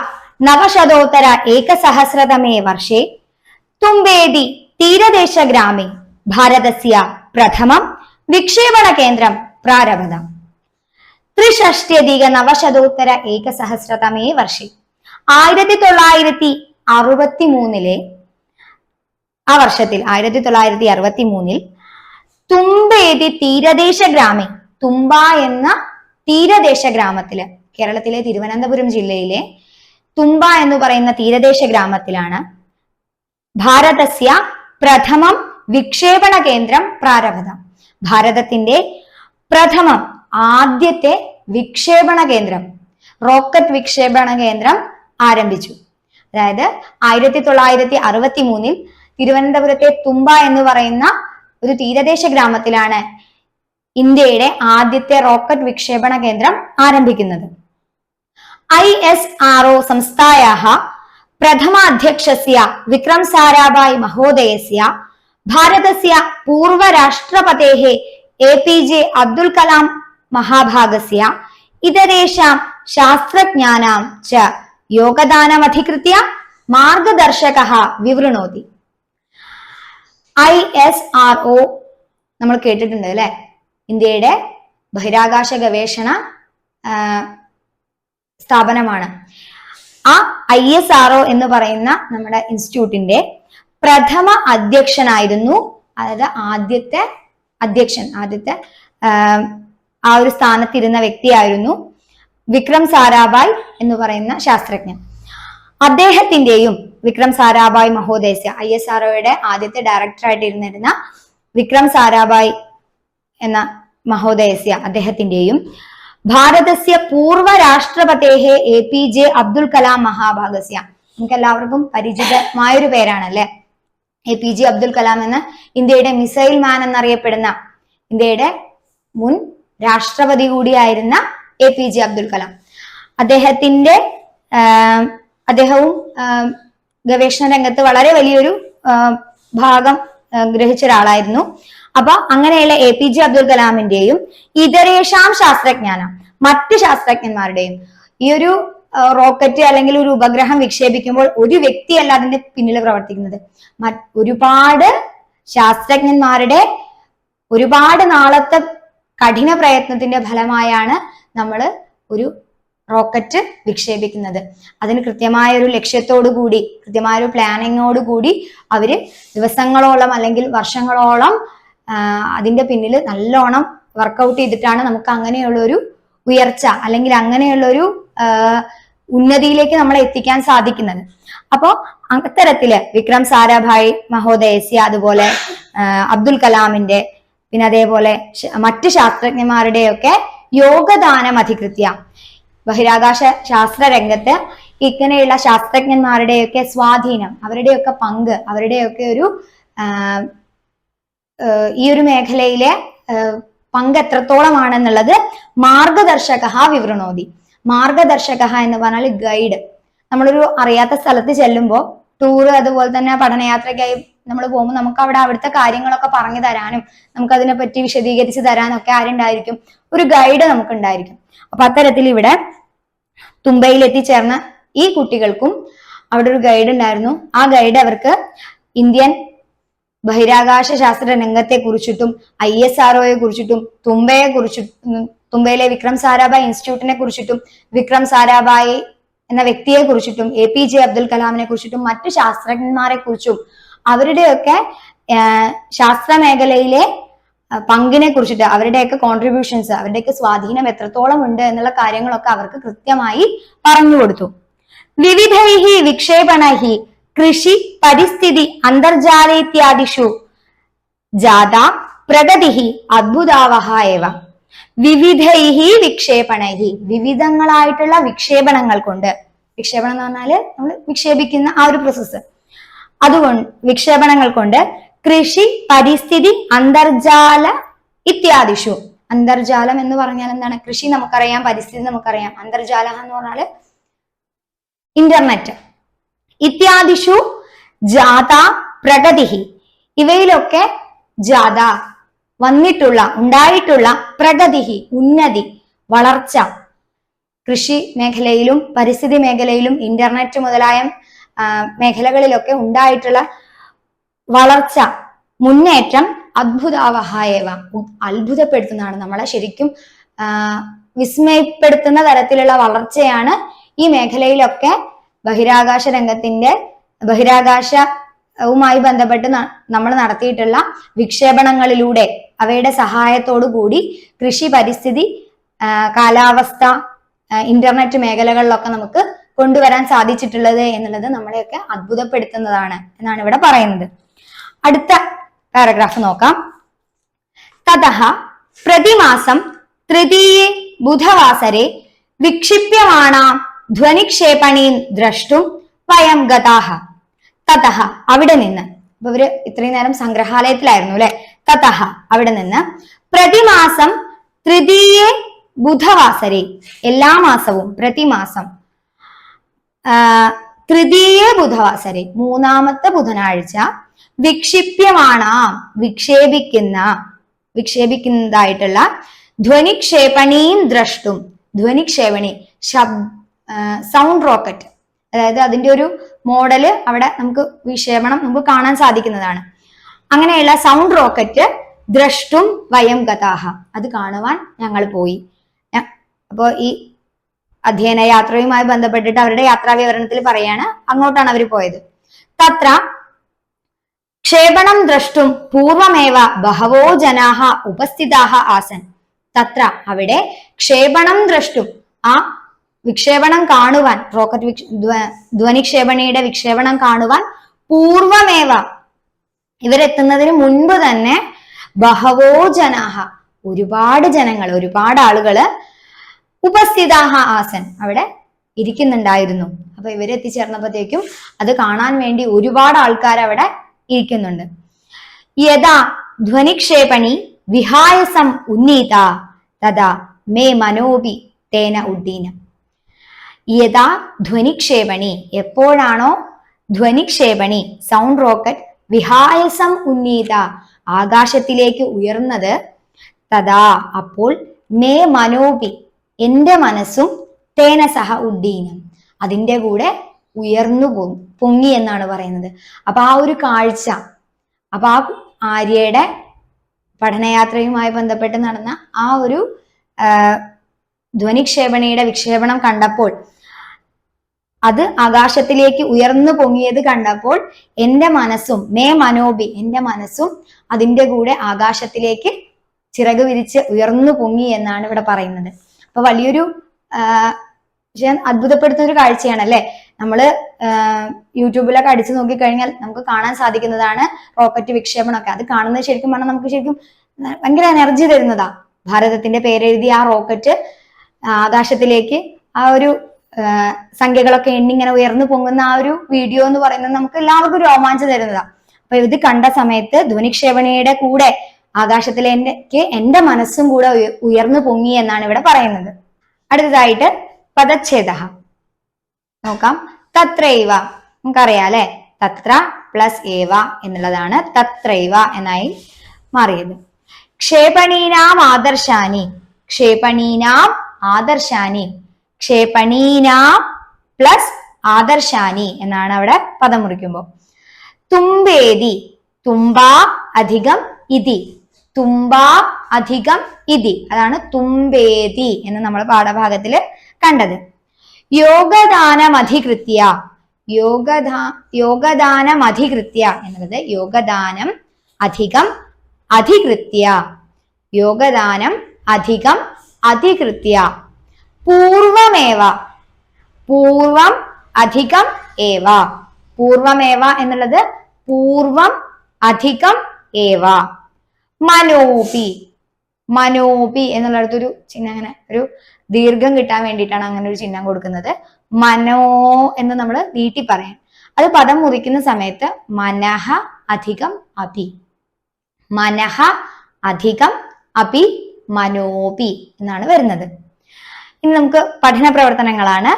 ഏകസഹസ്രതമേ വർഷേ തുമ്പേതി തീരദേശ ഗ്രാമേ ഭാരതസ്യ പ്രഥമം വിക്ഷേപണ കേന്ദ്രം പ്രാരഭത. 360 ഏകസഹസ്രതമേ വർഷേ, 1963 ആ വർഷത്തിൽ 1963 തുമ്പേതി തീരദേശ ഗ്രാമേ, തുമ്പ എന്ന തീരദേശ ഗ്രാമത്തില്, കേരളത്തിലെ തിരുവനന്തപുരം ജില്ലയിലെ തുമ്പ എന്ന് പറയുന്ന തീരദേശ ഗ്രാമത്തിലാണ് ഭാരതസ്യ പ്രഥമം വിക്ഷേപണ കേന്ദ്രം പ്രാരഭത. ഭാരതത്തിന്റെ പ്രഥമം, ആദ്യത്തെ വിക്ഷേപണ കേന്ദ്രം, റോക്കറ്റ് വിക്ഷേപണ കേന്ദ്രം ആരംഭിച്ചു. അതായത് 1963 തിരുവനന്തപുരത്തെ തുമ്പ എന്ന് പറയുന്ന ഒരു തീരദേശ ഗ്രാമത്തിലാണ് ഇന്ത്യയുടെ ആദ്യത്തെ റോക്കറ്റ് വിക്ഷേപണ കേന്ദ്രം ആരംഭിക്കുന്നത്. ISRO സംസ്ഥായാः പ്രഥമ അധ്യക്ഷസ്യ വിക്രം സാരാഭായ് മഹോദയസ്യ ഭാരതസ്യ പൂർവ രാഷ്ട്രപതേः APJ അബ്ദുൽ കലാം മഹാഭാഗസ്യ ഇതരേഷാം ശാസ്ത്രജ്ഞാനാം ച യോഗദാനമധികൃത്യ മാർഗദർശകഃ വിവൃണോതി. ISRO നമ്മൾ കേട്ടിട്ടുണ്ട് അല്ലെ, ഇന്ത്യയുടെ ബഹിരാകാശ ഗവേഷണ സ്ഥാപനമാണ്. ആ ISRO എന്ന് പറയുന്ന നമ്മുടെ ഇൻസ്റ്റിറ്റ്യൂട്ടിന്റെ പ്രഥമ അധ്യക്ഷനായിരുന്നു, അതായത് ആദ്യത്തെ അധ്യക്ഷൻ, ആദ്യത്തെ ആ ഒരു സ്ഥാനത്തിരുന്ന വ്യക്തിയായിരുന്നു വിക്രം സാരാഭായ് എന്ന് പറയുന്ന ശാസ്ത്രജ്ഞൻ. അദ്ദേഹത്തിന്റെയും, വിക്രം സാരാഭായ് മഹോദയസ്യ, ISROയുടെ ആദ്യത്തെ ഡയറക്ടറായിട്ട് ഇരുന്നിരുന്ന വിക്രം സാരാഭായ് എന്ന മഹോദയസ്യ, അദ്ദേഹത്തിന്റെയും ഭാരതസ്യ പൂർവ രാഷ്ട്രപതേः APJ അബ്ദുൽ കലാം മഹാഭാഗസ്യ, നമുക്ക് എല്ലാവർക്കും പരിചിതമായൊരു പേരാണല്ലേ APJ അബ്ദുൽ കലാം എന്ന ഇന്ത്യയുടെ മിസൈൽ മാൻ എന്നറിയപ്പെടുന്ന, ഇന്ത്യയുടെ മുൻ രാഷ്ട്രപതി കൂടിയായിരുന്ന APJ അബ്ദുൽ കലാം. അദ്ദേഹവും ഗവേഷണ രംഗത്ത് വളരെ വലിയൊരു ഭാഗം ഗ്രഹിച്ച ഒരാളായിരുന്നു. അപ്പൊ അങ്ങനെയുള്ള APJ അബ്ദുൽ കലാമിന്റെയും ഇതരേഷാം ശാസ്ത്രജ്ഞാനം, മറ്റ് ശാസ്ത്രജ്ഞന്മാരുടെയും, ഈ ഒരു റോക്കറ്റ് അല്ലെങ്കിൽ ഒരു ഉപഗ്രഹം വിക്ഷേപിക്കുമ്പോൾ ഒരു വ്യക്തിയല്ല അതിന്റെ പിന്നിൽ പ്രവർത്തിക്കുന്നത്, ഒരുപാട് ശാസ്ത്രജ്ഞന്മാരുടെ ഒരുപാട് നാളത്തെ കഠിന പ്രയത്നത്തിന്റെ ഫലമായാണ് നമ്മൾ ഒരു റോക്കറ്റ് വിക്ഷേപിക്കുന്നത്. അതിന് കൃത്യമായ ഒരു ലക്ഷ്യത്തോടു കൂടി, കൃത്യമായ ഒരു പ്ലാനിങ്ങോട് കൂടി അവര് ദിവസങ്ങളോളം അല്ലെങ്കിൽ വർഷങ്ങളോളം അതിന്റെ പിന്നിൽ നല്ലോണം വർക്കൗട്ട് ചെയ്തിട്ടാണ് നമുക്ക് അങ്ങനെയുള്ള ഒരു ഉയർച്ച അല്ലെങ്കിൽ അങ്ങനെയുള്ള ഒരു ഉന്നതിയിലേക്ക് നമ്മളെ എത്തിക്കാൻ സാധിക്കുന്നത്. അപ്പോ അത്തരത്തില് വിക്രം സാരാഭായ് മഹോദയസ്യ, അതുപോലെ അബ്ദുൽ കലാമിന്റെ, പിന്നെ അതേപോലെ മറ്റ് ശാസ്ത്രജ്ഞന്മാരുടെയൊക്കെ യോഗദാനം അധികൃത്യ, ബഹിരാകാശ ശാസ്ത്ര രംഗത്ത് ഇങ്ങനെയുള്ള ശാസ്ത്രജ്ഞന്മാരുടെയൊക്കെ സ്വാധീനം, അവരുടെയൊക്കെ പങ്ക്, അവരുടെയൊക്കെ ഒരു ഈ ഒരു മേഖലയിലെ പങ്ക് എത്രത്തോളമാണെന്നുള്ളത് മാർഗദർശക വിവൃണോതി. മാർഗദർശക എന്ന് പറഞ്ഞാൽ ഗൈഡ്. നമ്മളൊരു അറിയാത്ത സ്ഥലത്ത് ചെല്ലുമ്പോൾ, ടൂറ് അതുപോലെ തന്നെ പഠനയാത്രയ്ക്കായി നമ്മൾ പോകുമ്പോൾ നമുക്ക് അവിടുത്തെ കാര്യങ്ങളൊക്കെ പറഞ്ഞു തരാനും നമുക്ക് അതിനെ പറ്റി വിശദീകരിച്ച് തരാനും ഒക്കെ ആരുണ്ടായിരിക്കും? ഒരു ഗൈഡ് നമുക്ക് ഉണ്ടായിരിക്കും. അപ്പൊ അത്തരത്തിൽ ഇവിടെ തുമ്പയിൽ എത്തിച്ചേർന്ന ഈ കുട്ടികൾക്കും അവിടെ ഒരു ഗൈഡ് ഉണ്ടായിരുന്നു. ആ ഗൈഡ് അവർക്ക് ഇന്ത്യൻ ബഹിരാകാശ ശാസ്ത്ര രംഗത്തെ കുറിച്ചിട്ടും ISROയെ കുറിച്ചിട്ടും തുമ്പയിലെ വിക്രം സാരാഭായ് ഇൻസ്റ്റിറ്റ്യൂട്ടിനെ കുറിച്ചിട്ടും വിക്രം സാരാഭായ് എന്ന വ്യക്തിയെ കുറിച്ചിട്ടും APJ അബ്ദുൽ കലാമിനെ കുറിച്ചിട്ടും മറ്റു ശാസ്ത്രജ്ഞന്മാരെ കുറിച്ചും അവരുടെയൊക്കെ ശാസ്ത്ര മേഖലയിലെ പങ്കിനെ കുറിച്ചിട്ട്, അവരുടെയൊക്കെ കോൺട്രിബ്യൂഷൻസ്, അവരുടെയൊക്കെ സ്വാധീനം എത്രത്തോളം ഉണ്ട് എന്നുള്ള കാര്യങ്ങളൊക്കെ അവർക്ക് കൃത്യമായി പറഞ്ഞു കൊടുത്തു. വിവിധൈഹി വിക്ഷേപണൈഹി കൃഷി പരിസ്ഥിതി അന്തർജാല ഇത്യാദിഷു ജാത പ്രഗതിഹി അദ്ഭുതാവഹ ഏവ വിവിധൈഹി വിക്ഷേപണൈഹി വിവിധങ്ങളായിട്ടുള്ള വിക്ഷേപണങ്ങൾ കൊണ്ട്, വിക്ഷേപണം എന്ന് പറഞ്ഞാല് നമ്മൾ വിക്ഷേപിക്കുന്ന ആ ഒരു പ്രോസസ്സ്, അതുകൊണ്ട് വിക്ഷേപണങ്ങൾ കൊണ്ട് കൃഷി പരിസ്ഥിതി അന്തർജാല ഇത്യാദിഷു. അന്തർജാലം എന്ന് പറഞ്ഞാൽ എന്താണ്? കൃഷി നമുക്കറിയാം, പരിസ്ഥിതി നമുക്കറിയാം, അന്തർജാലം എന്ന് പറഞ്ഞാല് ഇന്റർനെറ്റ്. ഇത്യാദിഷു ജാത പ്രഗതിഹി ഇവയിലൊക്കെ ജാത വന്നിട്ടുള്ള ഉണ്ടായിട്ടുള്ള പ്രഗതിഹി ഉന്നതി വളർച്ച, കൃഷി മേഖലയിലും പരിസ്ഥിതി മേഖലയിലും ഇന്റർനെറ്റ് മുതലായ മേഖലകളിലൊക്കെ ഉണ്ടായിട്ടുള്ള വളർച്ച മുന്നേറ്റം അദ്ഭുതാവഹായവ അത്ഭുതപ്പെടുത്തുന്നതാണ്, നമ്മളെ ശരിക്കും വിസ്മയപ്പെടുത്തുന്ന തരത്തിലുള്ള വളർച്ചയാണ് ഈ മേഖലയിലൊക്കെ ബഹിരാകാശവുമായി ബന്ധപ്പെട്ട് നമ്മൾ നടത്തിയിട്ടുള്ള വിക്ഷേപണങ്ങളിലൂടെ അവയുടെ സഹായത്തോടു കൂടി കൃഷി പരിസ്ഥിതി കാലാവസ്ഥ ഇന്റർനെറ്റ് മേഖലകളിലൊക്കെ നമുക്ക് കൊണ്ടുവരാൻ സാധിച്ചിട്ടുള്ളത് എന്നുള്ളത് നമ്മളെയൊക്കെ അത്ഭുതപ്പെടുത്തുന്നതാണ് എന്നാണ് ഇവിടെ പറയുന്നത്. അടുത്ത പാരഗ്രാഫ് നോക്കാം. തതഃ പ്രതിമാസം തൃതീയേ ബുധവാസരെ വിക്ഷിപ്യമാണാം ധ്വനിക്ഷേപണീം ദ്രഷ്ടും വയം ഗതാഹ. തതഃ അവിടെ നിന്ന്, അപ്പൊ ഇവര് ഇത്രയും നേരം സംഗ്രഹാലയത്തിലായിരുന്നു അല്ലെ. തതഃ അവിടെ നിന്ന് പ്രതിമാസം തൃതീയേ ബുധവാസരെ എല്ലാ മാസവും പ്രതിമാസം തൃതീയ ബുധവാസരെ മൂന്നാമത്തെ ബുധനാഴ്ച വിക്ഷിപ്യമാണാം വിക്ഷേപിക്കുന്നതായിട്ടുള്ള ധ്വനിക്ഷേപണീം ദ്രഷ്ടും, ധ്വനിക്ഷേപണി സൗണ്ട് റോക്കറ്റ്, അതായത് അതിന്റെ ഒരു മോഡല് അവിടെ നമുക്ക് വിക്ഷേപണം നമുക്ക് കാണാൻ സാധിക്കുന്നതാണ്. അങ്ങനെയുള്ള സൗണ്ട് റോക്കറ്റ് ദ്രഷ്ടും വയം ഗതാഹ അത് കാണുവാൻ ഞങ്ങൾ പോയി. അപ്പോ ഈ അധ്യയന യാത്രയുമായി ബന്ധപ്പെട്ടിട്ട് അവരുടെ യാത്രാ വിവരണത്തിൽ പറയാണ് അങ്ങോട്ടാണ് അവർ പോയത്. തത്ര ക്ഷേപണം ദ്രഷ്ടും പൂർവമേവ ബഹവോ ജനാഹ ഉപസ്ഥിതാഹ ആസൻ. തത്ര അവിടെ ക്ഷേപണം ദ്രഷ്ടും ആ വിക്ഷേപണം കാണുവാൻ, റോക്കറ്റ് ധ്വനിക്ഷേപണിയുടെ വിക്ഷേപണം കാണുവാൻ പൂർവമേവ ഇവരെത്തുന്നതിന് മുൻപ് തന്നെ ബഹവോ ജനാഹ ഒരുപാട് ജനങ്ങൾ, ഒരുപാട് ആളുകള് ഉപസ്ഥിതാഹ ആസൻ അവിടെ ഇരിക്കുന്നുണ്ടായിരുന്നു. അപ്പൊ ഇവരെത്തിച്ചേർന്നപ്പോഴത്തേക്കും അത് കാണാൻ വേണ്ടി ഒരുപാട് ആൾക്കാർ അവിടെ ഇരിക്കുന്നുണ്ട്. യഥാ ധ്വനിക്ഷേപണി വിഹായസം ഉന്നീത തഥാ മേ മനോപി തേന ഉദ്ദീനം. യഥാ ധ്വനിക്ഷേപണി എപ്പോഴാണോ ധ്വനിക്ഷേപണി സൗണ്ട് റോക്കറ്റ് വിഹായസം ഉന്നീത ആകാശത്തിലേക്ക് ഉയർന്നത്, തഥാ അപ്പോൾ മേ മനോപി എന്റെ മനസ്സും തേന സഹ ഉദ്ദീനം അതിന്റെ കൂടെ ഉയർന്നു പൊങ്ങി എന്നാണ് പറയുന്നത്. അപ്പൊ ആ ഒരു കാഴ്ച, അപ്പൊ ആ ആര്യയുടെ പഠനയാത്രയുമായി ബന്ധപ്പെട്ട് നടന്ന ആ ഒരു ധ്വനിക്ഷേപണിയുടെ വിക്ഷേപണം കണ്ടപ്പോൾ, അത് ആകാശത്തിലേക്ക് ഉയർന്നു പൊങ്ങിയത് കണ്ടപ്പോൾ എന്റെ മനസ്സും മേ മനോബി എന്റെ മനസ്സും അതിന്റെ കൂടെ ആകാശത്തിലേക്ക് ചിറക് വിരിച്ച് ഉയർന്നു പൊങ്ങി എന്നാണ് ഇവിടെ പറയുന്നത്. അപ്പൊ വലിയൊരു അത്ഭുതപ്പെടുത്തുന്ന ഒരു കാഴ്ചയാണ് അല്ലെ. നമ്മള് യൂട്യൂബിലൊക്കെ അടിച്ചു നോക്കിക്കഴിഞ്ഞാൽ നമുക്ക് കാണാൻ സാധിക്കുന്നതാണ് റോക്കറ്റ് വിക്ഷേപണമൊക്കെ. അത് കാണുന്നത് ശരിക്കും പറഞ്ഞാൽ നമുക്ക് ശരിക്കും ഭയങ്കര എനർജി തരുന്നതാ. ഭാരതത്തിന്റെ പേരെഴുതി ആ റോക്കറ്റ് ആകാശത്തിലേക്ക് ആ ഒരു സംഖ്യകളൊക്കെ എണ്ണി ഇങ്ങനെ ഉയർന്നു പൊങ്ങുന്ന ആ ഒരു വീഡിയോ എന്ന് പറയുന്നത് നമുക്ക് എല്ലാവർക്കും രോമാഞ്ചം തരുന്നതാ. അപ്പൊ ഇത് കണ്ട സമയത്ത് ധ്വനിക്ഷേപണിയുടെ കൂടെ ആകാശത്തിലേക്ക് എന്റെ മനസ്സും കൂടെ ഉയർന്നു പൊങ്ങി എന്നാണ് ഇവിടെ പറയുന്നത്. അടുത്തതായിട്ട് പദച്ഛേദ നോക്കാം. തത്രൈവ നമുക്കറിയാം അല്ലെ, തത്ര പ്ലസ് ഏവ എന്നുള്ളതാണ് തത്രൈവ എന്നായി മാറിയത്. ക്ഷേപണീനാം ആദർശാനി, ക്ഷേപണീനാം ആദർശാനി, ക്ഷേപണീനാം പ്ലസ് ആദർശാനി എന്നാണ് അവിടെ പദം മുറിക്കുമ്പോൾ. തുമ്പേതി, തുമ്പാ അധികം ഇതി, തുമ്പാ അധികം ഇതി അതാണ് തുമ്പേതി എന്ന് നമ്മൾ പാഠഭാഗത്തില് കണ്ടത്. യോഗദാനമധികൃത്യ, യോഗദാനമധികൃത്യ എന്നുള്ളത് യോഗദാനം അധികം അധികൃത്യ, യോഗദാനം അധികം അധികൃത്യ. പൂർവമേവ, പൂർവം അധികം ഏവ, പൂർവമേവ എന്നുള്ളത് പൂർവം അധികം ഏവ. മനോപി. മനോപി എന്നുള്ളിടത്തൊരു ചിഹ്നം, അങ്ങനെ ഒരു ദീർഘം കിട്ടാൻ വേണ്ടിയിട്ടാണ് അങ്ങനെ ഒരു ചിഹ്നം കൊടുക്കുന്നത്. മനോ എന്ന് നമ്മൾ നീട്ടി പറയാം. അത് പദം മുറിക്കുന്ന സമയത്ത് മനഃ അധികം അപി, മനഃ അധികം അപി മനോപി എന്നാണ് വരുന്നത്. ഇനി നമുക്ക് പഠന പ്രവർത്തനങ്ങളാണ്.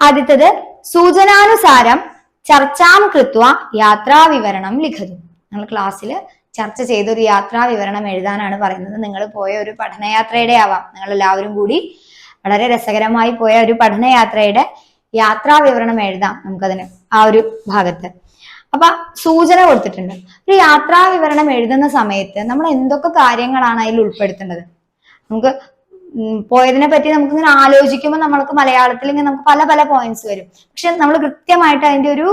ആദ്യത്തത് സൂചനാനുസാരം ചർച്ചാം കൃത്വ യാത്രാ വിവരണം ലിഖതു. നമ്മൾ ക്ലാസ്സിൽ ചർച്ച ചെയ്ത ഒരു യാത്രാ വിവരണം എഴുതാനാണ് പറയുന്നത്. നിങ്ങൾ പോയ ഒരു പഠനയാത്രയുടെ ആവാം, നിങ്ങൾ എല്ലാവരും കൂടി വളരെ രസകരമായി പോയ ഒരു പഠനയാത്രയുടെ യാത്രാ വിവരണം എഴുതാം നമുക്കതിന് ആ ഒരു ഭാഗത്ത്. അപ്പൊ സൂചന കൊടുത്തിട്ടുണ്ട്. ഒരു യാത്രാ വിവരണം എഴുതുന്ന സമയത്ത് നമ്മൾ എന്തൊക്കെ കാര്യങ്ങളാണ് അതിൽ ഉൾപ്പെടുത്തേണ്ടത്? നമുക്ക് പോയതിനെ പറ്റി നമുക്ക് ഇങ്ങനെ ആലോചിക്കുമ്പോൾ നമ്മൾക്ക് മലയാളത്തിൽ ഇങ്ങനെ നമുക്ക് പല പല പോയിന്റ്സ് വരും. പക്ഷെ നമ്മൾ കൃത്യമായിട്ട് അതിന്റെ ഒരു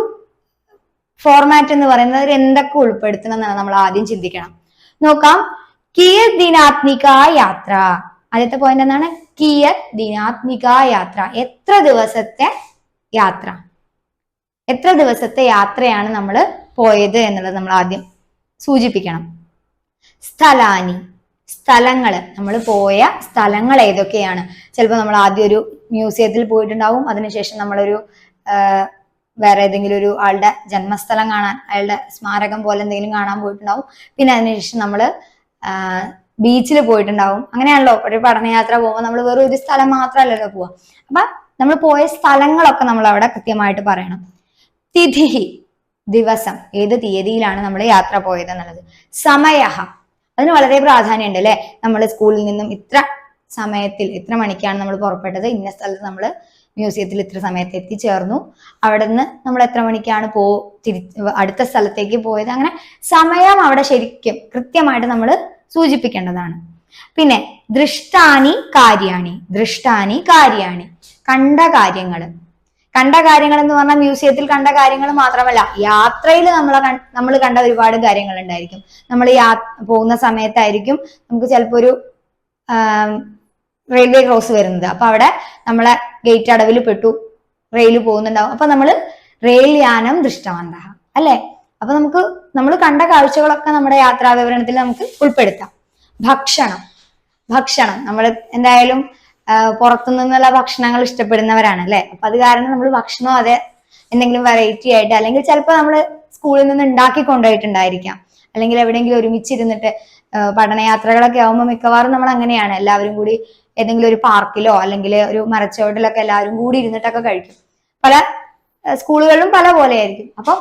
ഫോർമാറ്റ് എന്ന് പറയുന്നത് എന്തൊക്കെ ഉൾപ്പെടുത്തണം എന്നാണ് നമ്മൾ ആദ്യം ചിന്തിക്കണം. നോക്കാം. കിയത് ദിനാത്മിക യാത്ര. ആദ്യത്തെ പോയിന്റ് എന്താണ്? കിയത് ദിനാത്മിക യാത്ര. എത്ര ദിവസത്തെ യാത്ര, എത്ര ദിവസത്തെ യാത്രയാണ് നമ്മൾ പോയത് എന്നുള്ളത് നമ്മൾ ആദ്യം സൂചിപ്പിക്കണം. സ്ഥലാനി, സ്ഥലങ്ങള്, നമ്മൾ പോയ സ്ഥലങ്ങൾ ഏതൊക്കെയാണ്? ചിലപ്പോൾ നമ്മൾ ആദ്യം ഒരു മ്യൂസിയത്തിൽ പോയിട്ടുണ്ടാവും, അതിനുശേഷം നമ്മളൊരു വേറെ ഏതെങ്കിലും ഒരു ആളുടെ ജന്മസ്ഥലം കാണാൻ, അയാളുടെ സ്മാരകം പോലെ എന്തെങ്കിലും കാണാൻ പോയിട്ടുണ്ടാവും. പിന്നെ അതിനുശേഷം നമ്മൾ ബീച്ചിൽ പോയിട്ടുണ്ടാവും. അങ്ങനെയാണല്ലോ ഒരു പഠനയാത്ര പോകുമ്പോൾ നമ്മൾ വെറും ഒരു സ്ഥലം മാത്രമല്ലല്ലോ പോവാ. അപ്പൊ നമ്മൾ പോയ സ്ഥലങ്ങളൊക്കെ നമ്മൾ അവിടെ കൃത്യമായിട്ട് പറയണം. തിഥി, ദിവസം, ഏത് തീയതിയിലാണ് നമ്മൾ യാത്ര പോയത് എന്നുള്ളത്. സമയഃ, അതിന് വളരെ പ്രാധാന്യമുണ്ട് അല്ലെ. നമ്മൾ സ്കൂളിൽ നിന്നും ഇത്ര സമയത്തിൽ ഇത്ര മണിക്കാണ് നമ്മൾ പുറപ്പെട്ടത്, ഇന്ന സ്ഥലത്ത് നമ്മൾ മ്യൂസിയത്തിൽ ഇത്ര സമയത്ത് എത്തിച്ചേർന്നു, അവിടെ നിന്ന് നമ്മൾ എത്ര മണിക്കാണ് അടുത്ത സ്ഥലത്തേക്ക് പോയത്. അങ്ങനെ സമയം അവിടെ ശരിക്കും കൃത്യമായിട്ട് നമ്മൾ സൂചിപ്പിക്കേണ്ടതാണ്. പിന്നെ ദൃഷ്ടാനി കാര്യാണി, ദൃഷ്ടാനി കാര്യാണി, കണ്ട കാര്യങ്ങള്. കണ്ട കാര്യങ്ങൾ എന്ന് പറഞ്ഞാൽ മ്യൂസിയത്തിൽ കണ്ട കാര്യങ്ങൾ മാത്രമല്ല, യാത്രയിൽ നമ്മൾ കണ്ട ഒരുപാട് കാര്യങ്ങൾ ഉണ്ടായിരിക്കും. നമ്മൾ പോകുന്ന സമയത്തായിരിക്കും നമുക്ക് ചിലപ്പോൾ ഒരു റെയിൽവേ ക്രോസ് വരുന്നത്. അപ്പൊ അവിടെ നമ്മളെ ഗേറ്റ് അടവിൽ പെട്ടു, റെയിൽ പോകുന്നുണ്ടാവും. അപ്പൊ നമ്മൾ റെയിൽ യാനം ദൃഷ്ടവന്ത അല്ലെ. അപ്പൊ നമ്മൾ കണ്ട കാഴ്ചകളൊക്കെ നമ്മുടെ യാത്രാ വിവരണത്തിൽ നമുക്ക് ഉൾപ്പെടുത്താം. ഭക്ഷണം, ഭക്ഷണം നമ്മൾ എന്തായാലും പുറത്തു നിന്നുള്ള ഭക്ഷണങ്ങൾ ഇഷ്ടപ്പെടുന്നവരാണ് അല്ലെ. അപ്പൊ അത് കാരണം നമ്മൾ ഭക്ഷണം അതെ എന്തെങ്കിലും വെറൈറ്റി ആയിട്ട്, അല്ലെങ്കിൽ ചിലപ്പോൾ നമ്മൾ സ്കൂളിൽ നിന്ന് ഉണ്ടാക്കി കൊണ്ടുപോയിട്ടുണ്ടായിരിക്കാം, അല്ലെങ്കിൽ എവിടെയെങ്കിലും ഒരുമിച്ചിരുന്നിട്ട് പഠനയാത്രകളൊക്കെ ആവുമ്പോൾ മിക്കവാറും നമ്മൾ അങ്ങനെയാണ്, എല്ലാവരും കൂടി ഏതെങ്കിലും ഒരു പാർക്കിലോ അല്ലെങ്കിൽ ഒരു മരച്ചുവട്ടിലൊക്കെ എല്ലാവരും കൂടി ഇരുന്നിട്ടൊക്കെ കഴിക്കും. പല സ്കൂളുകളിലും പല പോലെ ആയിരിക്കും. അപ്പൊ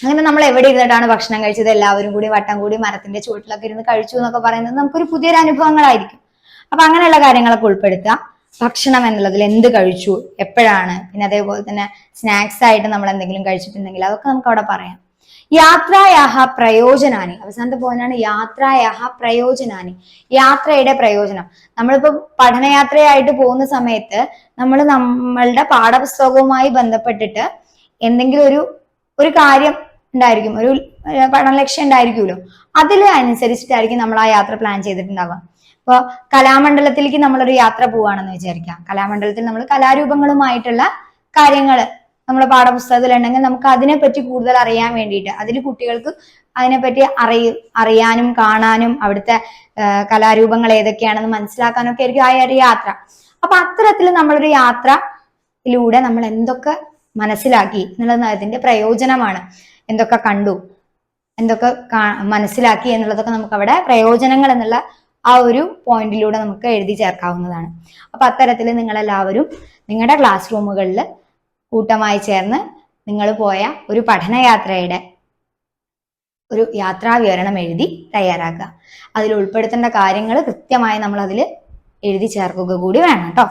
അങ്ങനെ നമ്മൾ എവിടെ ഇരുന്നിട്ടാണ് ഭക്ഷണം കഴിച്ചത്, എല്ലാവരും കൂടി വട്ടം കൂടി മരത്തിന്റെ ചുവട്ടിലൊക്കെ ഇരുന്ന് കഴിച്ചു എന്നൊക്കെ പറയുന്നത് നമുക്കൊരു പുതിയൊരു അനുഭവങ്ങളായിരിക്കും. അപ്പൊ അങ്ങനെയുള്ള കാര്യങ്ങളൊക്കെ ഉൾപ്പെടുത്തുക. ഭക്ഷണം എന്നുള്ളതിൽ എന്ത് കഴിച്ചു, എപ്പോഴാണ്, പിന്നെ അതേപോലെ തന്നെ സ്നാക്സ് ആയിട്ട് നമ്മൾ എന്തെങ്കിലും കഴിച്ചിട്ടുണ്ടെങ്കിൽ അതൊക്കെ നമുക്ക് അവിടെ പറയാം. യാത്രായാഹ പ്രയോജനാനി, അവസാനത്തെ പോയിന്റാണ് യാത്രായാഹ പ്രയോജനാനി, യാത്രയുടെ പ്രയോജനം. നമ്മളിപ്പോ പഠനയാത്രയായിട്ട് പോകുന്ന സമയത്ത് നമ്മളുടെ പാഠപുസ്തകവുമായി ബന്ധപ്പെട്ടിട്ട് എന്തെങ്കിലും ഒരു കാര്യം ഉണ്ടായിരിക്കും, ഒരു പഠന ലക്ഷ്യം ഉണ്ടായിരിക്കുമല്ലോ, അതിൽ അനുസരിച്ചിട്ടായിരിക്കും നമ്മൾ ആ യാത്ര പ്ലാൻ ചെയ്തിട്ടുണ്ടാവുക. ഇപ്പൊ കലാമണ്ഡലത്തിലേക്ക് നമ്മളൊരു യാത്ര പോവാണെന്ന് വിചാരിക്കാം. കലാമണ്ഡലത്തിൽ നമ്മൾ കലാരൂപങ്ങളുമായിട്ടുള്ള കാര്യങ്ങൾ നമ്മുടെ പാഠപുസ്തകത്തിൽ ഉണ്ടെങ്കിൽ നമുക്ക് അതിനെപ്പറ്റി കൂടുതൽ അറിയാൻ വേണ്ടിയിട്ട്, അതിൽ കുട്ടികൾക്ക് അതിനെപ്പറ്റി അറിയാനും കാണാനും അവിടുത്തെ കലാരൂപങ്ങൾ ഏതൊക്കെയാണെന്ന് മനസ്സിലാക്കാനും ഒക്കെ ആയിരിക്കും ആ ഒരു യാത്ര. അപ്പൊ അത്തരത്തിൽ നമ്മളൊരു യാത്രയിലൂടെ നമ്മൾ എന്തൊക്കെ മനസ്സിലാക്കി എന്നുള്ളത് അതിന്റെ പ്രയോജനമാണ്. എന്തൊക്കെ കണ്ടു, എന്തൊക്കെ മനസ്സിലാക്കി എന്നുള്ളതൊക്കെ നമുക്ക് അവിടെ പ്രയോജനങ്ങൾ എന്നുള്ള ആ ഒരു പോയിന്റിലൂടെ നമുക്ക് എഴുതി ചേർക്കാവുന്നതാണ്. അപ്പൊ അത്തരത്തിൽ നിങ്ങളെല്ലാവരും നിങ്ങളുടെ ക്ലാസ് റൂമുകളിൽ കൂട്ടമായി ചേർന്ന് നിങ്ങൾ പോയ ഒരു പഠനയാത്രയുടെ ഒരു യാത്രാ വിവരണം എഴുതി തയ്യാറാക്കുക. അതിൽ ഉൾപ്പെടുത്തേണ്ട കാര്യങ്ങൾ കൃത്യമായി നമ്മൾ അതിൽ എഴുതി ചേർക്കുക കൂടി വേണം കേട്ടോ.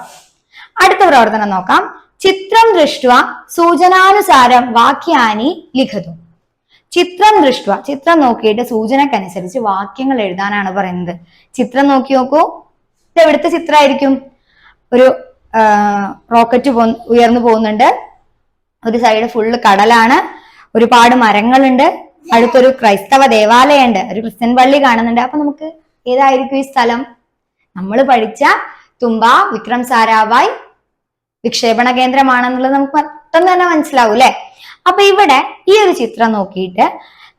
അടുത്ത പ്രവർത്തനം നോക്കാം. ചിത്രം ദൃഷ്ട്വ സൂചനാനുസാരം വാക്യാനി ലിഖതു. ചിത്രം ദൃഷ്ട്വ, ചിത്രം നോക്കിയിട്ട് സൂചനക്കനുസരിച്ച് വാക്യങ്ങൾ എഴുതാനാണ് പറയുന്നത്. ചിത്രം നോക്കി നോക്കൂ. ഇത് എവിടുത്തെ ചിത്രമായിരിക്കും? ഒരു റോക്കറ്റ് ഉയർന്നു പോകുന്നുണ്ട്, ഒരു സൈഡ് ഫുള്ള് കടലാണ്, ഒരുപാട് മരങ്ങളുണ്ട്, അടുത്തൊരു ക്രൈസ്തവ ദേവാലയമുണ്ട്, ഒരു ക്രിസ്ത്യൻ പള്ളി കാണുന്നുണ്ട്. അപ്പൊ നമുക്ക് ഏതായിരിക്കും ഈ സ്ഥലം? നമ്മൾ പഠിച്ച തുമ്പ വിക്രം സാരാഭായ് വിക്ഷേപണ കേന്ദ്രമാണെന്നുള്ളത് നമുക്ക് പെട്ടെന്ന് തന്നെ മനസ്സിലാവും അല്ലെ. അപ്പൊ ഇവിടെ ഈ ഒരു ചിത്രം നോക്കിയിട്ട്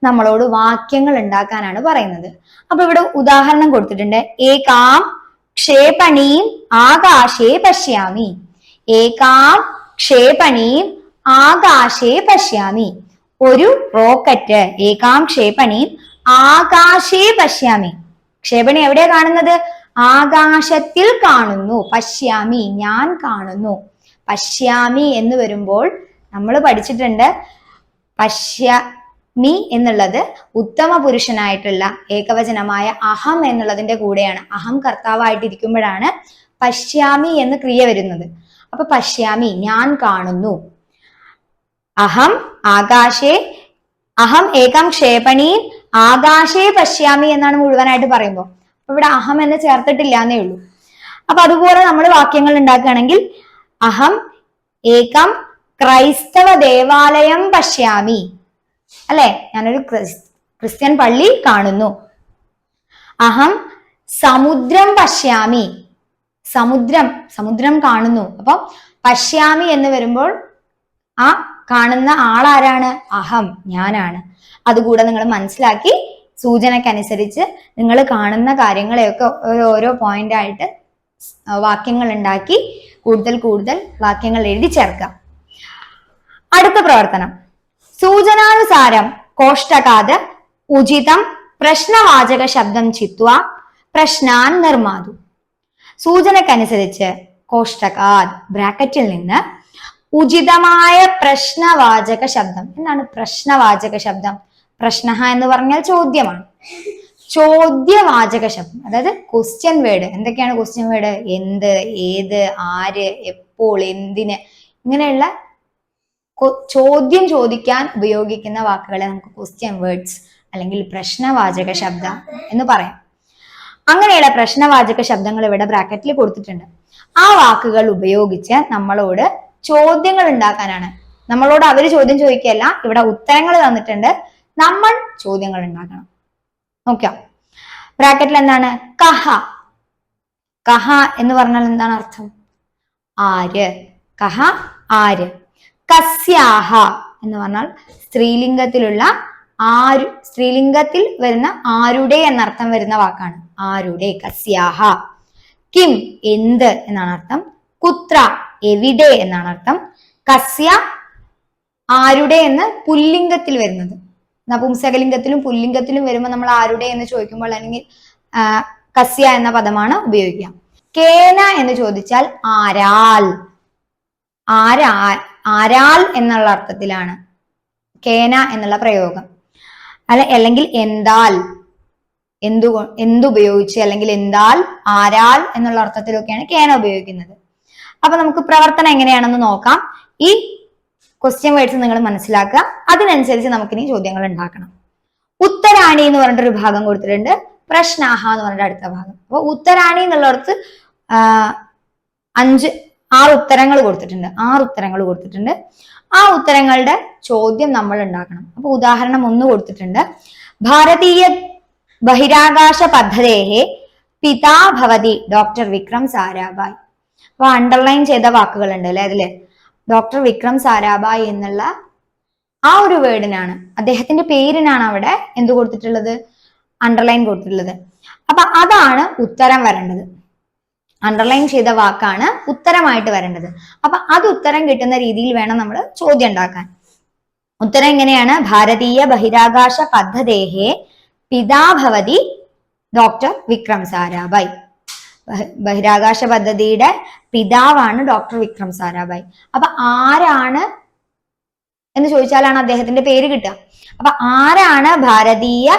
നമ്മളോട് വാക്യങ്ങൾ ഉണ്ടാക്കാനാണ് പറയുന്നത്. അപ്പൊ ഇവിടെ ഉദാഹരണം കൊടുത്തിട്ടുണ്ട്. ഏകാം ക്ഷേപണീം ആകാശേ പശ്യാമി. ഏകാം ക്ഷേപണീം ആകാശേ പശ്യാമി. ഒരു റോക്കറ്റ്. ഏകാം ക്ഷേപണീം ആകാശേ പശ്യാമി. ക്ഷേപണി എവിടെയാ കാണുന്നത്? ആകാശത്തിൽ കാണുന്നു. പശ്യാമി ഞാൻ കാണുന്നു. പശ്യാമി എന്ന് വരുമ്പോൾ നമ്മൾ പഠിച്ചിട്ടുണ്ട് പശ്യാമി എന്നുള്ളത് ഉത്തമ പുരുഷനായിട്ടുള്ള ഏകവചനമായ അഹം എന്നുള്ളതിന്റെ കൂടെയാണ്. അഹം കർത്താവായിട്ടിരിക്കുമ്പോഴാണ് പശ്യാമി എന്ന് ക്രിയ വരുന്നത്. അപ്പൊ പശ്യാമി ഞാൻ കാണുന്നു. അഹം ആകാശേ, അഹം ഏകം ക്ഷേപണി ആകാശേ പശ്യാമി എന്നാണ് മുഴുവനായിട്ട് പറയുമ്പോൾ. അപ്പൊ ഇവിടെ അഹം എന്ന് ചേർത്തിട്ടില്ല എന്നേ ഉള്ളൂ. അപ്പൊ അതുപോലെ നമ്മൾ വാക്യങ്ങൾ ഉണ്ടാക്കുകയാണെങ്കിൽ അഹം ഏകം ക്രൈസ്തവ ദേവാലയം പശ്യാമി, അല്ലെ, ഞാനൊരു ക്രിസ്ത്യൻ പള്ളി കാണുന്നു. അഹം സമുദ്രം പശ്യാമി, സമുദ്രം കാണുന്നു. അപ്പൊ പശ്യാമി എന്ന് വരുമ്പോൾ ആ കാണുന്ന ആളാരാണ്? അഹം ഞാനാണ്. അതുകൂടെ നിങ്ങൾ മനസ്സിലാക്കി സൂചനക്കനുസരിച്ച് നിങ്ങൾ കാണുന്ന കാര്യങ്ങളെയൊക്കെ ഓരോ പോയിന്റ് ആയിട്ട് വാക്യങ്ങൾ ഉണ്ടാക്കി കൂടുതൽ വാക്യങ്ങൾ എഴുതി ചേർക്കാം. അടുത്ത പ്രവർത്തനം, സൂചനാനുസാരം കോഷ്ടകാത് ഉചിതം പ്രശ്നവാചക ശബ്ദം ചിത്വ പ്രശ്നാൻ നിർമാതു. സൂചനക്കനുസരിച്ച് കോഷ്ടകാത് ബ്രാക്കറ്റിൽ നിന്ന് ഉചിതമായ പ്രശ്നവാചക ശബ്ദം. എന്താണ് പ്രശ്നവാചക ശബ്ദം? പ്രശ്ന എന്ന് പറഞ്ഞാൽ ചോദ്യമാണ്. ചോദ്യവാചക ശബ്ദം, അതായത് ക്വസ്റ്റ്യൻ വേർഡ്. എന്തൊക്കെയാണ് ക്വസ്റ്റ്യൻ വേർഡ്? എന്ത്, ഏത്, ആര്, എപ്പോൾ, എന്തിന്, ഇങ്ങനെയുള്ള ചോദ്യം ചോദിക്കാൻ ഉപയോഗിക്കുന്ന വാക്കുകളെ നമുക്ക് ക്വസ്റ്റ്യൻ വേർഡ്സ് അല്ലെങ്കിൽ പ്രശ്നവാചക ശബ്ദം എന്ന് പറയാം. അങ്ങനെയുള്ള പ്രശ്നവാചക ശബ്ദങ്ങൾ ഇവിടെ ബ്രാക്കറ്റിൽ കൊടുത്തിട്ടുണ്ട്. ആ വാക്കുകൾ ഉപയോഗിച്ച് നമ്മളോട് ചോദ്യങ്ങൾ ഉണ്ടാക്കാനാണ്. നമ്മളോട് അവര് ചോദ്യം ചോദിക്കുകയല്ല, ഇവിടെ ഉത്തരങ്ങൾ തന്നിട്ടുണ്ട്, നമ്മൾ ചോദ്യങ്ങൾ ഉണ്ടാക്കണം. നോക്കാം. ബ്രാക്കറ്റിൽ എന്താണ്? കഹ. കഹ എന്ന് പറഞ്ഞാൽ എന്താണ് അർത്ഥം? ആര്. കഹ ആര്. കസ്യാഹ എന്ന് പറഞ്ഞാൽ സ്ത്രീലിംഗത്തിലുള്ള ആരു, സ്ത്രീലിംഗത്തിൽ വരുന്ന ആരുടെ എന്നർത്ഥം വരുന്ന വാക്കാണ്. ആരുടെ. കസ്യാഹ. കിം എന്ത് എന്നാണ് അർത്ഥം. കുത്ര എവിടെ എന്നാണ് അർത്ഥം. കസ്യ ആരുടെ എന്ന് പുല്ലിംഗത്തിൽ വരുന്നത്. നപുംസകലിംഗത്തിലും പുല്ലിംഗത്തിലും വരുമ്പോൾ നമ്മൾ ആരുടെ എന്ന് ചോദിക്കുമ്പോൾ അല്ലെങ്കിൽ കസ്യ എന്ന പദമാണ് ഉപയോഗിക്കുക. കേന എന്ന് ചോദിച്ചാൽ ആരാൽ. ആരാൽ എന്നുള്ള അർത്ഥത്തിലാണ് കേന എന്നുള്ള പ്രയോഗം. അല്ലെങ്കിൽ എന്താൽ, എന്തുപയോഗിച്ച് അല്ലെങ്കിൽ എന്താൽ, ആരാൽ എന്നുള്ള അർത്ഥത്തിലൊക്കെയാണ് കേന ഉപയോഗിക്കുന്നത്. അപ്പൊ നമുക്ക് പ്രവർത്തനം എങ്ങനെയാണെന്ന് നോക്കാം. ഈ ക്വസ്റ്റ്യൻ വേർഡ്സ് നിങ്ങൾ മനസ്സിലാക്കുക, അതിനനുസരിച്ച് നമുക്കിനി ചോദ്യങ്ങൾ ഉണ്ടാക്കണം. ഉത്തരാണി എന്ന് പറഞ്ഞിട്ടൊരു ഭാഗം കൊടുത്തിട്ടുണ്ട്, പ്രശ്നാഹ എന്ന് പറഞ്ഞിട്ട് അടുത്ത ഭാഗം. അപ്പൊ ഉത്തരാണി എന്നുള്ളടത്ത് 6 ഉത്തരങ്ങൾ കൊടുത്തിട്ടുണ്ട്. 6 ഉത്തരങ്ങൾ കൊടുത്തിട്ടുണ്ട്. ആ ഉത്തരങ്ങളുടെ ചോദ്യം നമ്മൾ ഉണ്ടാക്കണം. അപ്പൊ ഉദാഹരണം 1 കൊടുത്തിട്ടുണ്ട്. ഭാരതീയ ബഹിരാകാശ പദ്ധതേഹേ പിതാ ഭവതി ഡോക്ടർ വിക്രം സാരാഭായ്. അപ്പൊ അണ്ടർലൈൻ ചെയ്ത വാക്കുകൾ ഉണ്ട് അല്ലെ അതില്. ഡോക്ടർ വിക്രം സാരാഭായ് എന്നുള്ള ആ ഒരു വേർഡിനാണ്, അദ്ദേഹത്തിന്റെ പേരിനാണ് അവിടെ എന്ത് കൊടുത്തിട്ടുള്ളത്? അണ്ടർലൈൻ കൊടുത്തിട്ടുള്ളത്. അപ്പൊ അതാണ് ഉത്തരം വരേണ്ടത്. അണ്ടർലൈൻ ചെയ്ത വാക്കാണ് ഉത്തരമായിട്ട് വരേണ്ടത്. അപ്പൊ അത് ഉത്തരം കിട്ടുന്ന രീതിയിൽ വേണം നമ്മൾ ചോദ്യം ഉണ്ടാക്കാൻ. ഉത്തരം എങ്ങനെയാണ്? ഭാരതീയ ബഹിരാകാശ പദ്ധതേഹേ പിതാ ഭവതി ഡോക്ടർ വിക്രം സാരാഭായ്. ബഹിരാകാശ പദ്ധതിയുടെ പിതാവാണ് ഡോക്ടർ വിക്രം സാരാഭായ്. അപ്പൊ ആരാണ് എന്ന് ചോദിച്ചാലാണ് അദ്ദേഹത്തിന്റെ പേര് കിട്ടുക. അപ്പൊ ആരാണ് ഭാരതീയ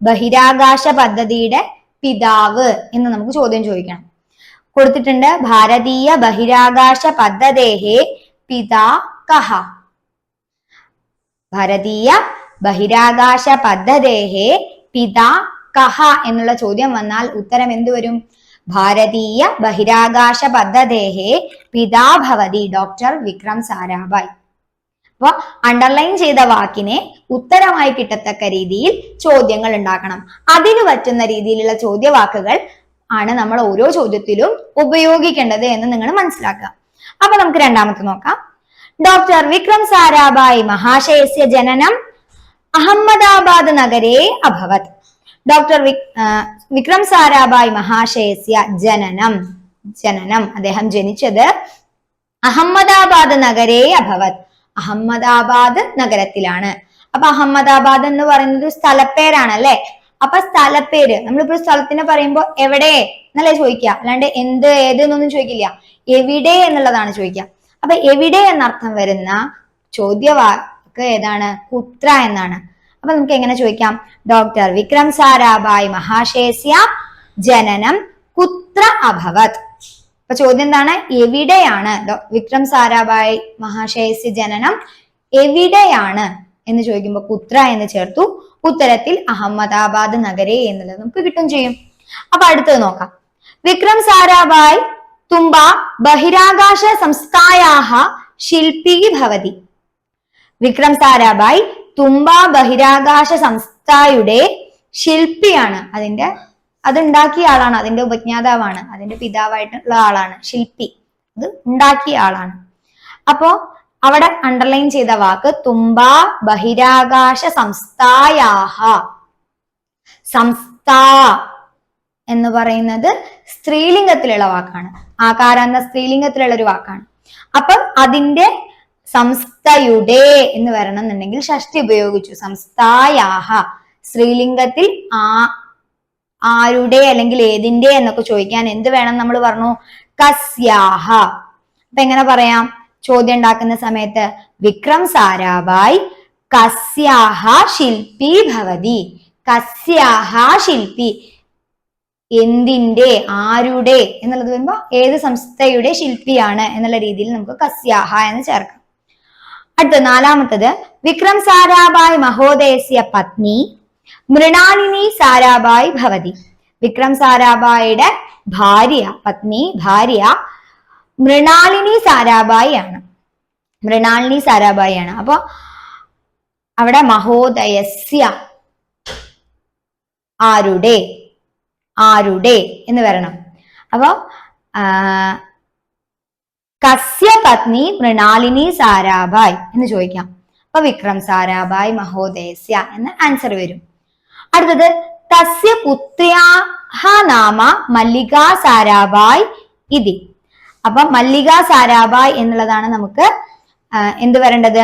ബഹിരാകാശ പദ്ധതിയുടെ പിതാവ് എന്ന് നമുക്ക് ചോദ്യം ചോദിക്കണം. കൊടുത്തിട്ടുണ്ട് ഭാരതീയ ബഹിരാകാശ പദ്ധതേഹേ പിതാ കഹ. ഭാരതീയ ബഹിരാകാശ പദ്ധതേഹേ പിതാ കഹ എന്നുള്ള ചോദ്യം വന്നാൽ ഉത്തരം എന്ത് വരും? ഭാരതീയ ബഹിരാകാശ പദ്ധതേഹേ പിതാ ഭവതി ഡോക്ടർ വിക്രം സാരാഭായ്. അപ്പൊ അണ്ടർലൈൻ ചെയ്ത വാക്കിനെ ഉത്തരമായി കിട്ടത്തക്ക രീതിയിൽ ചോദ്യങ്ങൾ ഉണ്ടാക്കണം. അതിന് പറ്റുന്ന രീതിയിലുള്ള ചോദ്യവാക്കുകൾ ആണ് നമ്മൾ ഓരോ ചോദ്യത്തിലും ഉപയോഗിക്കേണ്ടത് എന്ന് നിങ്ങൾ മനസ്സിലാക്കുക. അപ്പൊ നമുക്ക് രണ്ടാമത്തെ നോക്കാം. ഡോക്ടർ വിക്രം സാരാഭായ് മഹാശയസ്യ ജനനം അഹമ്മദാബാദ് നഗരേ അഭവത്. ഡോക്ടർ വിക്രം സാരാഭായ് മഹാശയസ്യ ജനനം അദ്ദേഹം ജനിച്ചത് അഹമ്മദാബാദ് നഗരേ അഭവത്, അഹമ്മദാബാദ് നഗരത്തിലാണ്. അപ്പൊ അഹമ്മദാബാദ് എന്ന് പറയുന്നത് സ്ഥലപ്പേരാണ് അല്ലെ. അപ്പൊ സ്ഥലപ്പേര് നമ്മളിപ്പോ സ്ഥലത്തിനെ പറയുമ്പോ എവിടെ എന്നല്ലേ ചോദിക്കുക, അല്ലാണ്ട് എന്ത് ഏത് എന്നൊന്നും ചോദിക്കില്ല. എവിടെ എന്നുള്ളതാണ് ചോദിക്കുക. അപ്പൊ എവിടെ എന്നർത്ഥം വരുന്ന ചോദ്യവാക്ക് ഏതാണ്? കുത്ര എന്നാണ്. അപ്പൊ നമുക്ക് എങ്ങനെ ചോദിക്കാം? ഡോക്ടർ വിക്രം സാരാഭായ് മഹാശയസ്യ ജനനം കുത്ര അഭവത്. അപ്പൊ ചോദ്യം എന്താണ്? എവിടെയാണ് വിക്രം സാരാഭായ് മഹാശയസ്യ ജനനം എവിടെയാണ് എന്ന് ചോദിക്കുമ്പോൾ കുത്ര എന്ന് ചേർത്തു. ഉത്തരത്തിൽ അഹമ്മദാബാദ് നഗരേ എന്നുള്ളത് നമുക്ക് കിട്ടും ചെയ്യും. അപ്പൊ അടുത്തത് നോക്കാം. വിക്രം സാരാഭായ് തുമ്പ ബഹിരാകാശ സംസ്ഥായാഹ ശില്പി ഭവതി. വിക്രം സാരാഭായ് തുമ്പ ബഹിരാകാശ സംസ്ഥയുടെ ശില്പിയാണ്. അതുണ്ടാക്കിയ ആളാണ്, അതിന്റെ ഉപജ്ഞാതാവാണ്, അതിന്റെ പിതാവായിട്ടുള്ള ആളാണ് ശില്പി. അത് ഉണ്ടാക്കിയ ആളാണ്. അപ്പോ അവിടെ അണ്ടർലൈൻ ചെയ്ത വാക്ക് തുമ്പ ബഹിരാകാശ സംസ്ഥായാഹ. സംസ്ഥ എന്ന് പറയുന്നത് സ്ത്രീലിംഗത്തിലുള്ള വാക്കാണ്. ആകാരാന്ത സ്ത്രീലിംഗത്തിലുള്ള ഒരു വാക്കാണ്. അപ്പം അതിന്റെ സംസ്ഥയുടെ എന്ന് വരണം എന്നുണ്ടെങ്കിൽ ഷഷ്ടി ഉപയോഗിച്ചു. സംസ്ഥായാഹ സ്ത്രീലിംഗത്തിൽ ആരുടെ അല്ലെങ്കിൽ ഏതിന്റെ എന്നൊക്കെ ചോദിക്കാൻ എന്ത് വേണം നമ്മൾ പറഞ്ഞു? കസ്യാഹ. അപ്പൊ എങ്ങനെ പറയാം ചോദ്യം ഉണ്ടാക്കുന്ന സമയത്ത്? വിക്രം സാരാഭായ് കസ്യാഹ ശില്പി ഭവതി. കസ്യാഹ ശില്പി, എന്തിന്റെ ആരുടെ എന്നുള്ളത് വരുമ്പോ ഏത് സംസ്ഥയുടെ ശില്പിയാണ് എന്നുള്ള രീതിയിൽ നമുക്ക് കസ്യാഹ എന്ന് ചേർക്കാം. അടുത്ത നാലാമത്തത് വിക്രം സാരാഭായ് മഹോദയസ്യ പത്നി മൃണാലിനി സാരാഭായ് ഭവതി. വിക്രം സാരാഭായിയുടെ ഭാര്യ മൃണാലിനി സാരാഭായി ആണ്. മൃണാലിനി സാരാഭായി ആണ്. അപ്പൊ അവിടെ മഹോദയസ്യ ആരുടെ എന്ന് വരണം. അപ്പൊ കസ്യ പത്നി മൃണാലിനി സാരാഭായ് എന്ന് ചോദിക്കാം. അപ്പൊ വിക്രം സാരാഭായ് മഹോദയസ്യ എന്ന ആൻസർ വരും. അടുത്തത് തസ്യ പുത്ര്യാഹ നാമ മല്ലിക സാരാഭായ് ഇതി. അപ്പൊ മല്ലിക സാരാഭായ് എന്നുള്ളതാണ് നമുക്ക് എന്ത് വരേണ്ടത്?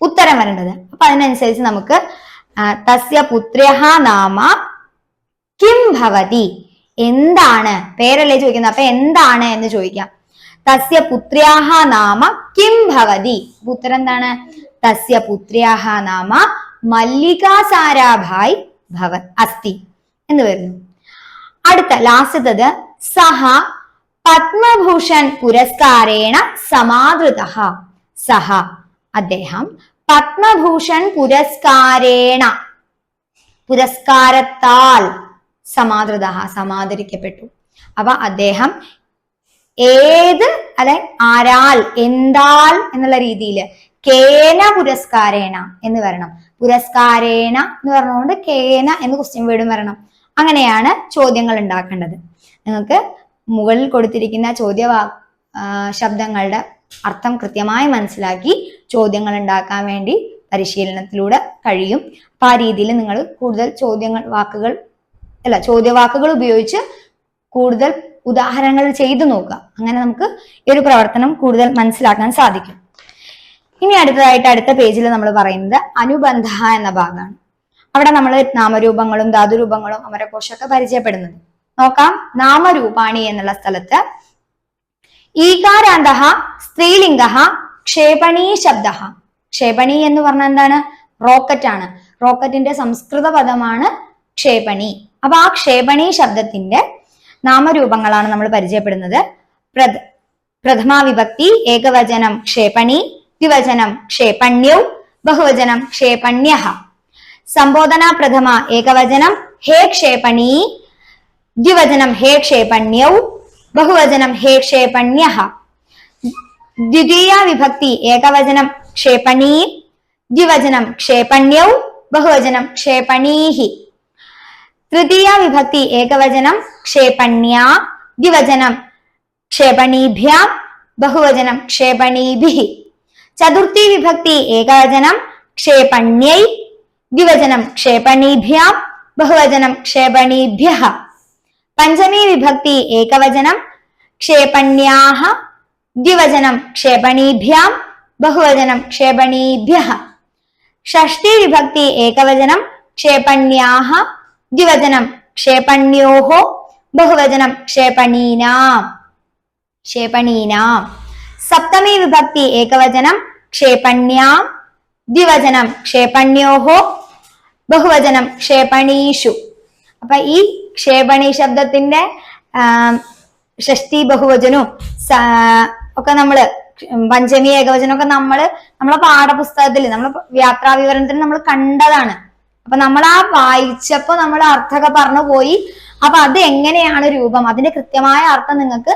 ഉത്തരം വരേണ്ടത്. അപ്പൊ അതിനനുസരിച്ച് നമുക്ക് തസ്യ പുത്ര്യഹ നാമ കിം ഭവതി, എന്താണ്, പേരല്ലേ ചോദിക്കുന്നത്, അപ്പൊ എന്താണ് എന്ന് ചോദിക്കാം. തസ്യ പുത്ര്യാഹ നാമ കിം ഭവതി. ഉത്തരം എന്താണ്? തസ്യ പുത്ര്യാഹ നാമ മല്ലിക സാരാഭായ് അസ്തി എന്ന് വരുന്നു. അടുത്ത ലാസ്റ്റത്തത് സഹ പത്മഭൂഷൺ പുരസ്കാരേണ സമാദൃതഃ. സഹ അദ്ദേഹം പത്മഭൂഷൺ പുരസ്കാരത്താൽ സമാദൃതഃ സമാദരിക്കപ്പെട്ടു. അപ്പൊ അദ്ദേഹം ഏത് അല്ലെ ആരാൽ എന്താൽ എന്നുള്ള രീതിയിൽ കേന പുരസ്കാരേണ എന്ന് വരണം. പുരസ്കാരേണ എന്ന് പറഞ്ഞുകൊണ്ട് കേന എന്ന് ക്വസ്റ്റ്യൻ വേർഡും വരണം. അങ്ങനെയാണ് ചോദ്യങ്ങൾ ഉണ്ടാക്കേണ്ടത്. നിങ്ങൾക്ക് മുകളിൽ കൊടുത്തിരിക്കുന്ന ശബ്ദങ്ങളുടെ അർത്ഥം കൃത്യമായി മനസ്സിലാക്കി ചോദ്യങ്ങൾ ഉണ്ടാക്കാൻ വേണ്ടി പരിശീലനത്തിലൂടെ കഴിയും. അപ്പൊ ആ രീതിയിൽ നിങ്ങൾ കൂടുതൽ ചോദ്യവാക്കുകൾ ഉപയോഗിച്ച് കൂടുതൽ ഉദാഹരണങ്ങൾ ചെയ്തു നോക്കുക. അങ്ങനെ നമുക്ക് ഈ ഒരു പ്രവർത്തനം കൂടുതൽ മനസ്സിലാക്കാൻ സാധിക്കും. ഇനി അടുത്ത പേജിൽ നമ്മൾ പറയുന്നത് അനുബന്ധ എന്ന ഭാഗമാണ്. അവിടെ നമ്മൾ നാമരൂപങ്ങളും ധാതുരൂപങ്ങളും അമരകോശമൊക്കെ പരിചയപ്പെടുന്നത് നോക്കാം. നാമരൂപാണി എന്നുള്ള സ്ഥലത്ത് ഈകാരാന്ത സ്ത്രീലിംഗ ക്ഷേപണീ ശബ്ദ. ക്ഷേപണി എന്ന് പറഞ്ഞാൽ എന്താണ്? റോക്കറ്റ് ആണ്. റോക്കറ്റിന്റെ സംസ്കൃത പദമാണ് ക്ഷേപണി. അപ്പൊ ആ ക്ഷേപണി ശബ്ദത്തിന്റെ നാമരൂപങ്ങളാണ് നമ്മൾ പരിചയപ്പെടുന്നത്. പ്രഥമാ വിഭക്തി ഏകവചനം ക്ഷേപണി, ദ്വിവചനം ക്ഷേപണ്യൗ, ബഹുവചനം ക്ഷേപണ്യഃ. സംബോധന പ്രഥമ ഏകവചനം ഹേ ക്ഷേപണീ, ദ്വിവചനം ഹേ ക്ഷേപണ്യൗ, ബഹുവചനം ഹേ ക്ഷേപണ്യഃ. ദ്വിതീയ വിഭക്തി ഏകവചനം ക്ഷേപണീ, ദ്വിവചനം ക്ഷേപണ്യൗ, ബഹുവചനം ക്ഷേപണീഹി. തൃതീയ വിഭക്തി ഏകവചനം ക്ഷേപണ്യാ, ദ്വിവചനം ക്ഷേപണീഭ്യാം, ബഹുവചനം ക്ഷേപണീഭിः. ചതുർത്ഥി വിഭക്തി ഏകവചനം ക്ഷേപണ്യൈ, ദ്വിവചനം ക്ഷേപണീഭ്യാം, ബഹുവചനം ക്ഷേപണീഭ്യഃ. പഞ്ചമീ വിഭക്തി ഏകവചനം ക്ഷേപണ്യാഃ. ദ്വിവചനം ക്ഷേപണീഭ്യാം. ബഹുവചനം ക്ഷേപണീഭ്യഃ. ഷഷ്ഠി വിഭക്തി ഏകവചനം ക്ഷേപണ്യാഃ. ദ്വിവചനം ക്ഷേപണ്യോഃ. ബഹുവചനം ക്ഷേപണീനാം. ക്ഷേപണീനാം. സപ്തമി വിഭക്തി ഏകവചനം ക്ഷേപണ്യാം. ദ്വിവചനം ക്ഷേപണ്യോഃ. ബഹുവചനം ക്ഷേപണീഷു. അപ്പൊ ഈ ക്ഷേപണി ശബ്ദത്തിന്റെ ഷഷ്ടി ബഹുവചനവും ഒക്കെ നമ്മള് പഞ്ചമി ഏകവചനം ഒക്കെ നമ്മളെ പാഠപുസ്തകത്തിൽ നമ്മളെ യാത്രാ വിവരണത്തിൽ നമ്മൾ കണ്ടതാണ്. അപ്പൊ നമ്മൾ ആ വായിച്ചപ്പോ നമ്മൾ അർത്ഥമൊക്കെ പറഞ്ഞു പോയി. അപ്പൊ അത് എങ്ങനെയാണ് രൂപം, അതിന്റെ കൃത്യമായ അർത്ഥം നിങ്ങൾക്ക്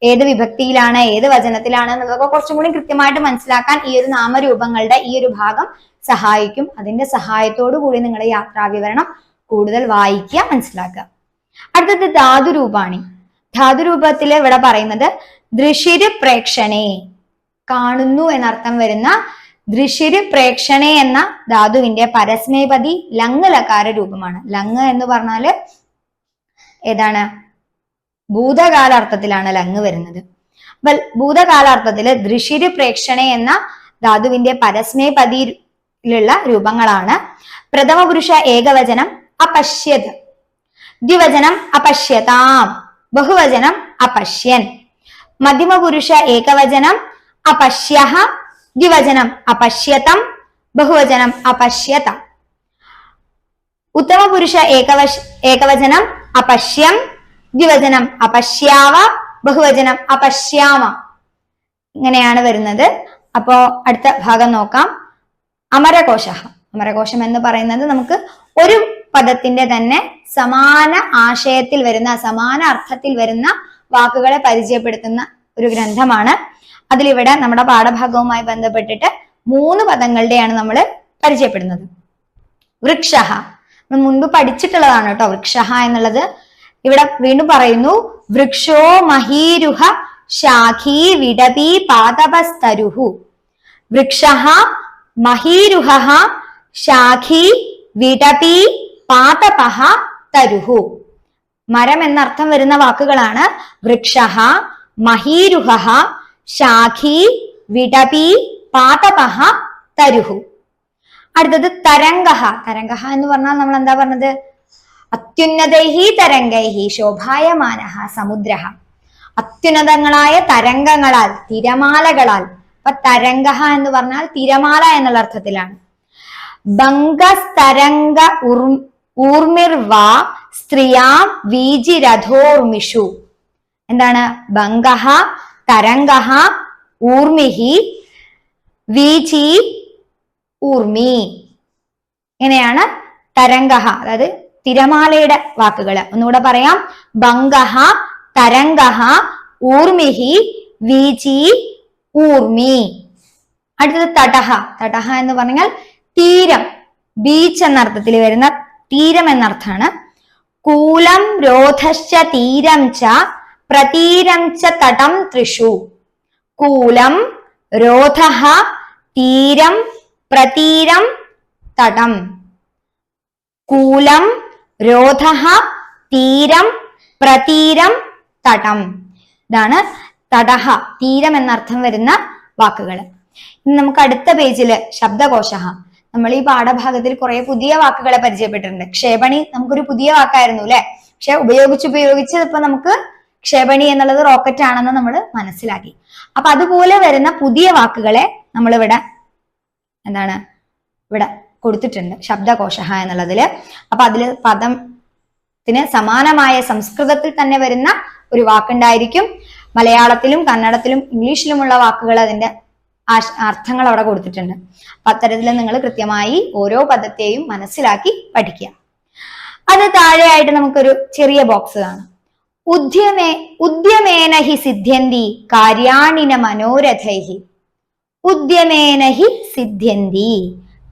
ഏത് വിഭക്തിയിലാണ് ഏത് വചനത്തിലാണ് എന്നുള്ളതൊക്കെ കുറച്ചും കൂടി കൃത്യമായിട്ട് മനസ്സിലാക്കാൻ ഈ ഒരു നാമരൂപങ്ങളുടെ ഈ ഒരു ഭാഗം സഹായിക്കും. അതിന്റെ സഹായത്തോടു കൂടി നിങ്ങൾ യാത്രാവിവരണം കൂടുതൽ വായിക്കുക, മനസ്സിലാക്കുക. അടുത്തത് ധാതുരൂപാണി. ധാതുരൂപത്തിൽ ഇവിടെ പറയുന്നത് ദൃശിര് പ്രേക്ഷണേ, കാണുന്നു എന്നർത്ഥം വരുന്ന ദൃശിര് പ്രേക്ഷണേ എന്ന ധാതുവിന്റെ പരസ്മേപതി ലങ് ലകാര രൂപമാണ്. ലങ് എന്ന് പറഞ്ഞാല് ഏതാണ്? ഭൂതകാലാർത്ഥത്തിലാണ് ലങ് വരുന്നത്. അപ്പൊ ഭൂതകാലാർത്ഥത്തില് ദൃശിര് പ്രേക്ഷണേ എന്ന ധാതുവിന്റെ പരസ്മേപതിയിലുള്ള രൂപങ്ങളാണ് പ്രഥമ പുരുഷ ഏകവചനം അപശ്യത്, ദ്വിവചനം അപശ്യതാം, ബഹുവചനം അപശ്യൻ. മധ്യമ പുരുഷ ഏകവചനം അപശ്യഃ, ദ്വിവചനം അപശ്യതം, ബഹുവചനം അപശ്യത. ഉത്തമ പുരുഷ ഏകവചനം അപശ്യം, ദ്വിവചനം അപശ്യാവ, ബഹുവചനം അപശ്യാമ. ഇങ്ങനെയാണ് വരുന്നത്. അപ്പോ അടുത്ത ഭാഗം നോക്കാം. അമരകോശ. അമരകോശം എന്ന് പറയുന്നത് നമുക്ക് ഒരു പദത്തിന്റെ തന്നെ സമാന ആശയത്തിൽ വരുന്ന സമാന അർത്ഥത്തിൽ വരുന്ന വാക്കുകളെ പരിചയപ്പെടുത്തുന്ന ഒരു ഗ്രന്ഥമാണ്. അതിലിവിടെ നമ്മുടെ പാഠഭാഗവുമായി ബന്ധപ്പെട്ടിട്ട് 3 പദങ്ങളുടെയാണ് നമ്മൾ പരിചയപ്പെടുന്നത്. വൃക്ഷഃ നമ്മൾ മുൻപ് പഠിച്ചിട്ടുള്ളതാണ് കേട്ടോ. വൃക്ഷഃ എന്നുള്ളത് ഇവിടെ വീണ്ടും പറയുന്നു. വൃക്ഷോ മഹീരുഹ ശാഖീ വിടപി പാദപസ്തരുഹു. വൃക്ഷഃ മഹീരുഹഃ ശാഖീ വിടപി പാദപഃ തരുഹു. മരം എന്നർത്ഥം വരുന്ന വാക്കുകളാണ് വൃക്ഷഃ, മഹീരുഹഃ, ശാഖീ, വിടപി, പാദപഃ, തരുഹു. അടുത്തത് തരംഗഃ. തരംഗഃ എന്ന് പറഞ്ഞാൽ നമ്മൾ എന്താ പറഞ്ഞത്? അത്യുന്നതൈഹി തരംഗൈഹി ശോഭായമാനഃ സമുദ്രഃ. അത്യുന്നതങ്ങളായ തരംഗങ്ങളാൽ, തിരമാലകളാൽ. അപ്പൊ തരംഗഃ എന്ന് പറഞ്ഞാൽ തിരമാല എന്നുള്ള അർത്ഥത്തിലാണ്. ബംഗസ്തരംഗ ഊർമിർവാ സ്ത്രീയാം വീജിരഥോർമിഷു. എന്താണ്? ബംഗഃ, തരംഗഃ, ഊർമിഹി, വീചി, ഊർമി. ഇങ്ങനെയാണ് തരംഗഃ, അതായത് തിരമാലയുടെ വാക്കുകൾ. ഒന്നുകൂടെ പറയാം. ബംഗഃ, തരംഗഃ, ഊർമിഹി, വീചി, ഊർമി. അടുത്തത് തടഹ. തടഹ എന്ന് പറഞ്ഞാൽ തീരം, ബീച്ച് എന്നർത്ഥത്തിൽ വരുന്ന തീരം എന്നർത്ഥമാണ്. കൂലം രോധശ്ച തീരം ച പ്രതീരം ച തടം ത്രിഷു. കൂലം, രോധഃ, തീരം, പ്രതീരം, തടം. കൂലം, രോധഃ, തീരം, പ്രതീരം, തടം. ഇതാണ് തടഹ, തീരം എന്നർത്ഥം വരുന്ന വാക്കുകൾ. ഇനി നമുക്ക് അടുത്ത പേജില് ശബ്ദകോശ. നമ്മൾ ഈ പാഠഭാഗത്തിൽ കുറെ പുതിയ വാക്കുകളെ പരിചയപ്പെട്ടിട്ടുണ്ട്. ക്ഷേപണി നമുക്കൊരു പുതിയ വാക്കായിരുന്നു അല്ലെ? പക്ഷെ ഉപയോഗിച്ച് ഇപ്പൊ നമുക്ക് ക്ഷേപണി എന്നുള്ളത് റോക്കറ്റ് ആണെന്ന് നമ്മൾ മനസ്സിലാക്കി. അപ്പൊ അതുപോലെ വരുന്ന പുതിയ വാക്കുകളെ നമ്മൾ ഇവിടെ കൊടുത്തിട്ടുണ്ട് ശബ്ദകോശ എന്നുള്ളതില്. അപ്പൊ അതില് പദത്തിന് സമാനമായ സംസ്കൃതത്തിൽ തന്നെ വരുന്ന ഒരു വാക്കുണ്ടായിരിക്കും. മലയാളത്തിലും കന്നഡത്തിലും ഇംഗ്ലീഷിലുമുള്ള വാക്കുകൾ അതിന്റെ അർത്ഥങ്ങൾ അവിടെ കൊടുത്തിട്ടുണ്ട്. അപ്പൊ അത്തരത്തിൽ നിങ്ങൾ കൃത്യമായി ഓരോ പദത്തെയും മനസ്സിലാക്കി പഠിക്കുക. അത് താഴെയായിട്ട് നമുക്കൊരു ചെറിയ ബോക്സ് കാണാം. ഉദ്യമേന ഹി സിദ്ധ്യന്തി കാര്യാണിന മനോരഥൈഹി. ഉദ്യമേന ഹി സിദ്ധ്യന്തി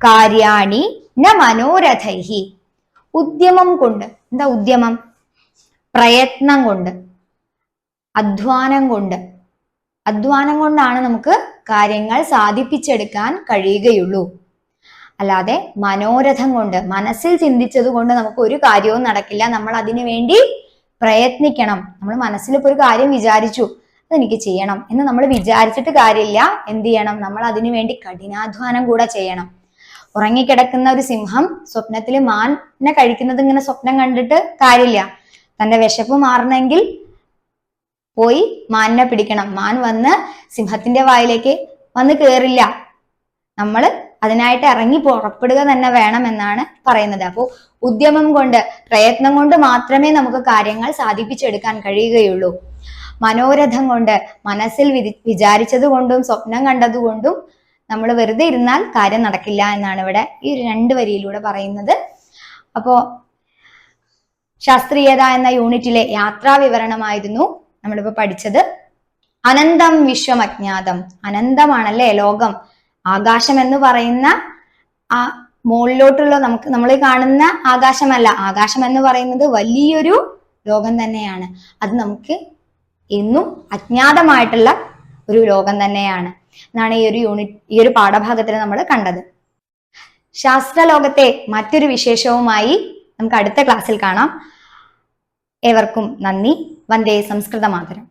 കാര്യാണി ന മനോരഥൈഹി. ഉദ്യമം കൊണ്ട്. എന്താ ഉദ്യമം? പ്രയത്നം കൊണ്ട്, അധ്വാനം കൊണ്ട്. അധ്വാനം കൊണ്ടാണ് നമുക്ക് കാര്യങ്ങൾ സാധിപ്പിച്ചെടുക്കാൻ കഴിയുകയുള്ളൂ. അല്ലാതെ മനോരഥം കൊണ്ട്, മനസ്സിൽ ചിന്തിച്ചത് കൊണ്ട് നമുക്ക് ഒരു കാര്യവും നടക്കില്ല. നമ്മൾ അതിനു വേണ്ടി പ്രയത്നിക്കണം. നമ്മൾ മനസ്സിൽ ഇപ്പൊ ഒരു കാര്യം വിചാരിച്ചു, അതെനിക്ക് ചെയ്യണം എന്ന് നമ്മൾ വിചാരിച്ചിട്ട് കാര്യമില്ല. എന്ത് ചെയ്യണം? നമ്മൾ അതിനു വേണ്ടി കഠിനാധ്വാനം കൂടെ ചെയ്യണം. ഉറങ്ങിക്കിടക്കുന്ന ഒരു സിംഹം സ്വപ്നത്തിൽ മാനിനെ കഴിക്കുന്നത് ഇങ്ങനെ സ്വപ്നം കണ്ടിട്ട് കാര്യമില്ല. തന്റെ വിശപ്പ് മാറണമെങ്കിൽ പോയി മാനിനെ പിടിക്കണം. മാൻ വന്ന് സിംഹത്തിന്റെ വായിലേക്ക് വന്ന് കേറില്ല. നമ്മൾ അതിനായിട്ട് ഇറങ്ങി പുറപ്പെടുക തന്നെ വേണം എന്നാണ് പറയുന്നത്. അപ്പോൾ ഉദ്യമം കൊണ്ട്, പ്രയത്നം കൊണ്ട് മാത്രമേ നമുക്ക് കാര്യങ്ങൾ സാധിപ്പിച്ചെടുക്കാൻ കഴിയുകയുള്ളൂ. മനോരഥം കൊണ്ട്, മനസ്സിൽ വിചാരിച്ചത് കൊണ്ടും സ്വപ്നം കണ്ടതുകൊണ്ടും നമ്മൾ വെറുതെ ഇരുന്നാൽ കാര്യം നടക്കില്ല എന്നാണ് ഇവിടെ ഈ 2 വരിയിലൂടെ പറയുന്നത്. അപ്പോ ശാസ്ത്രീയത എന്ന യൂണിറ്റിലെ യാത്രാ വിവരണമായിരുന്നു നമ്മളിപ്പോ പഠിച്ചത്. അനന്തം വിശ്വം അജ്ഞാതം. അനന്തമാണല്ലേ ലോകം. ആകാശം എന്ന് പറയുന്ന ആ മുകളിലോട്ടുള്ള നമ്മൾ കാണുന്ന ആകാശമല്ല. ആകാശം എന്ന് പറയുന്നത് വലിയൊരു ലോകം തന്നെയാണ്. അത് നമുക്ക് എന്നും അജ്ഞാതമായിട്ടുള്ള ഒരു ലോകം തന്നെയാണ് എന്നാണ് ഈ ഒരു പാഠഭാഗത്തിൽ നമ്മൾ കണ്ടത്. ശാസ്ത്രലോകത്തെ മറ്റൊരു വിശേഷവുമായി നമുക്ക് അടുത്ത ക്ലാസ്സിൽ കാണാം. ഏവർക്കും നന്ദി. വന്ദേ സംസ്കൃത മാതരം.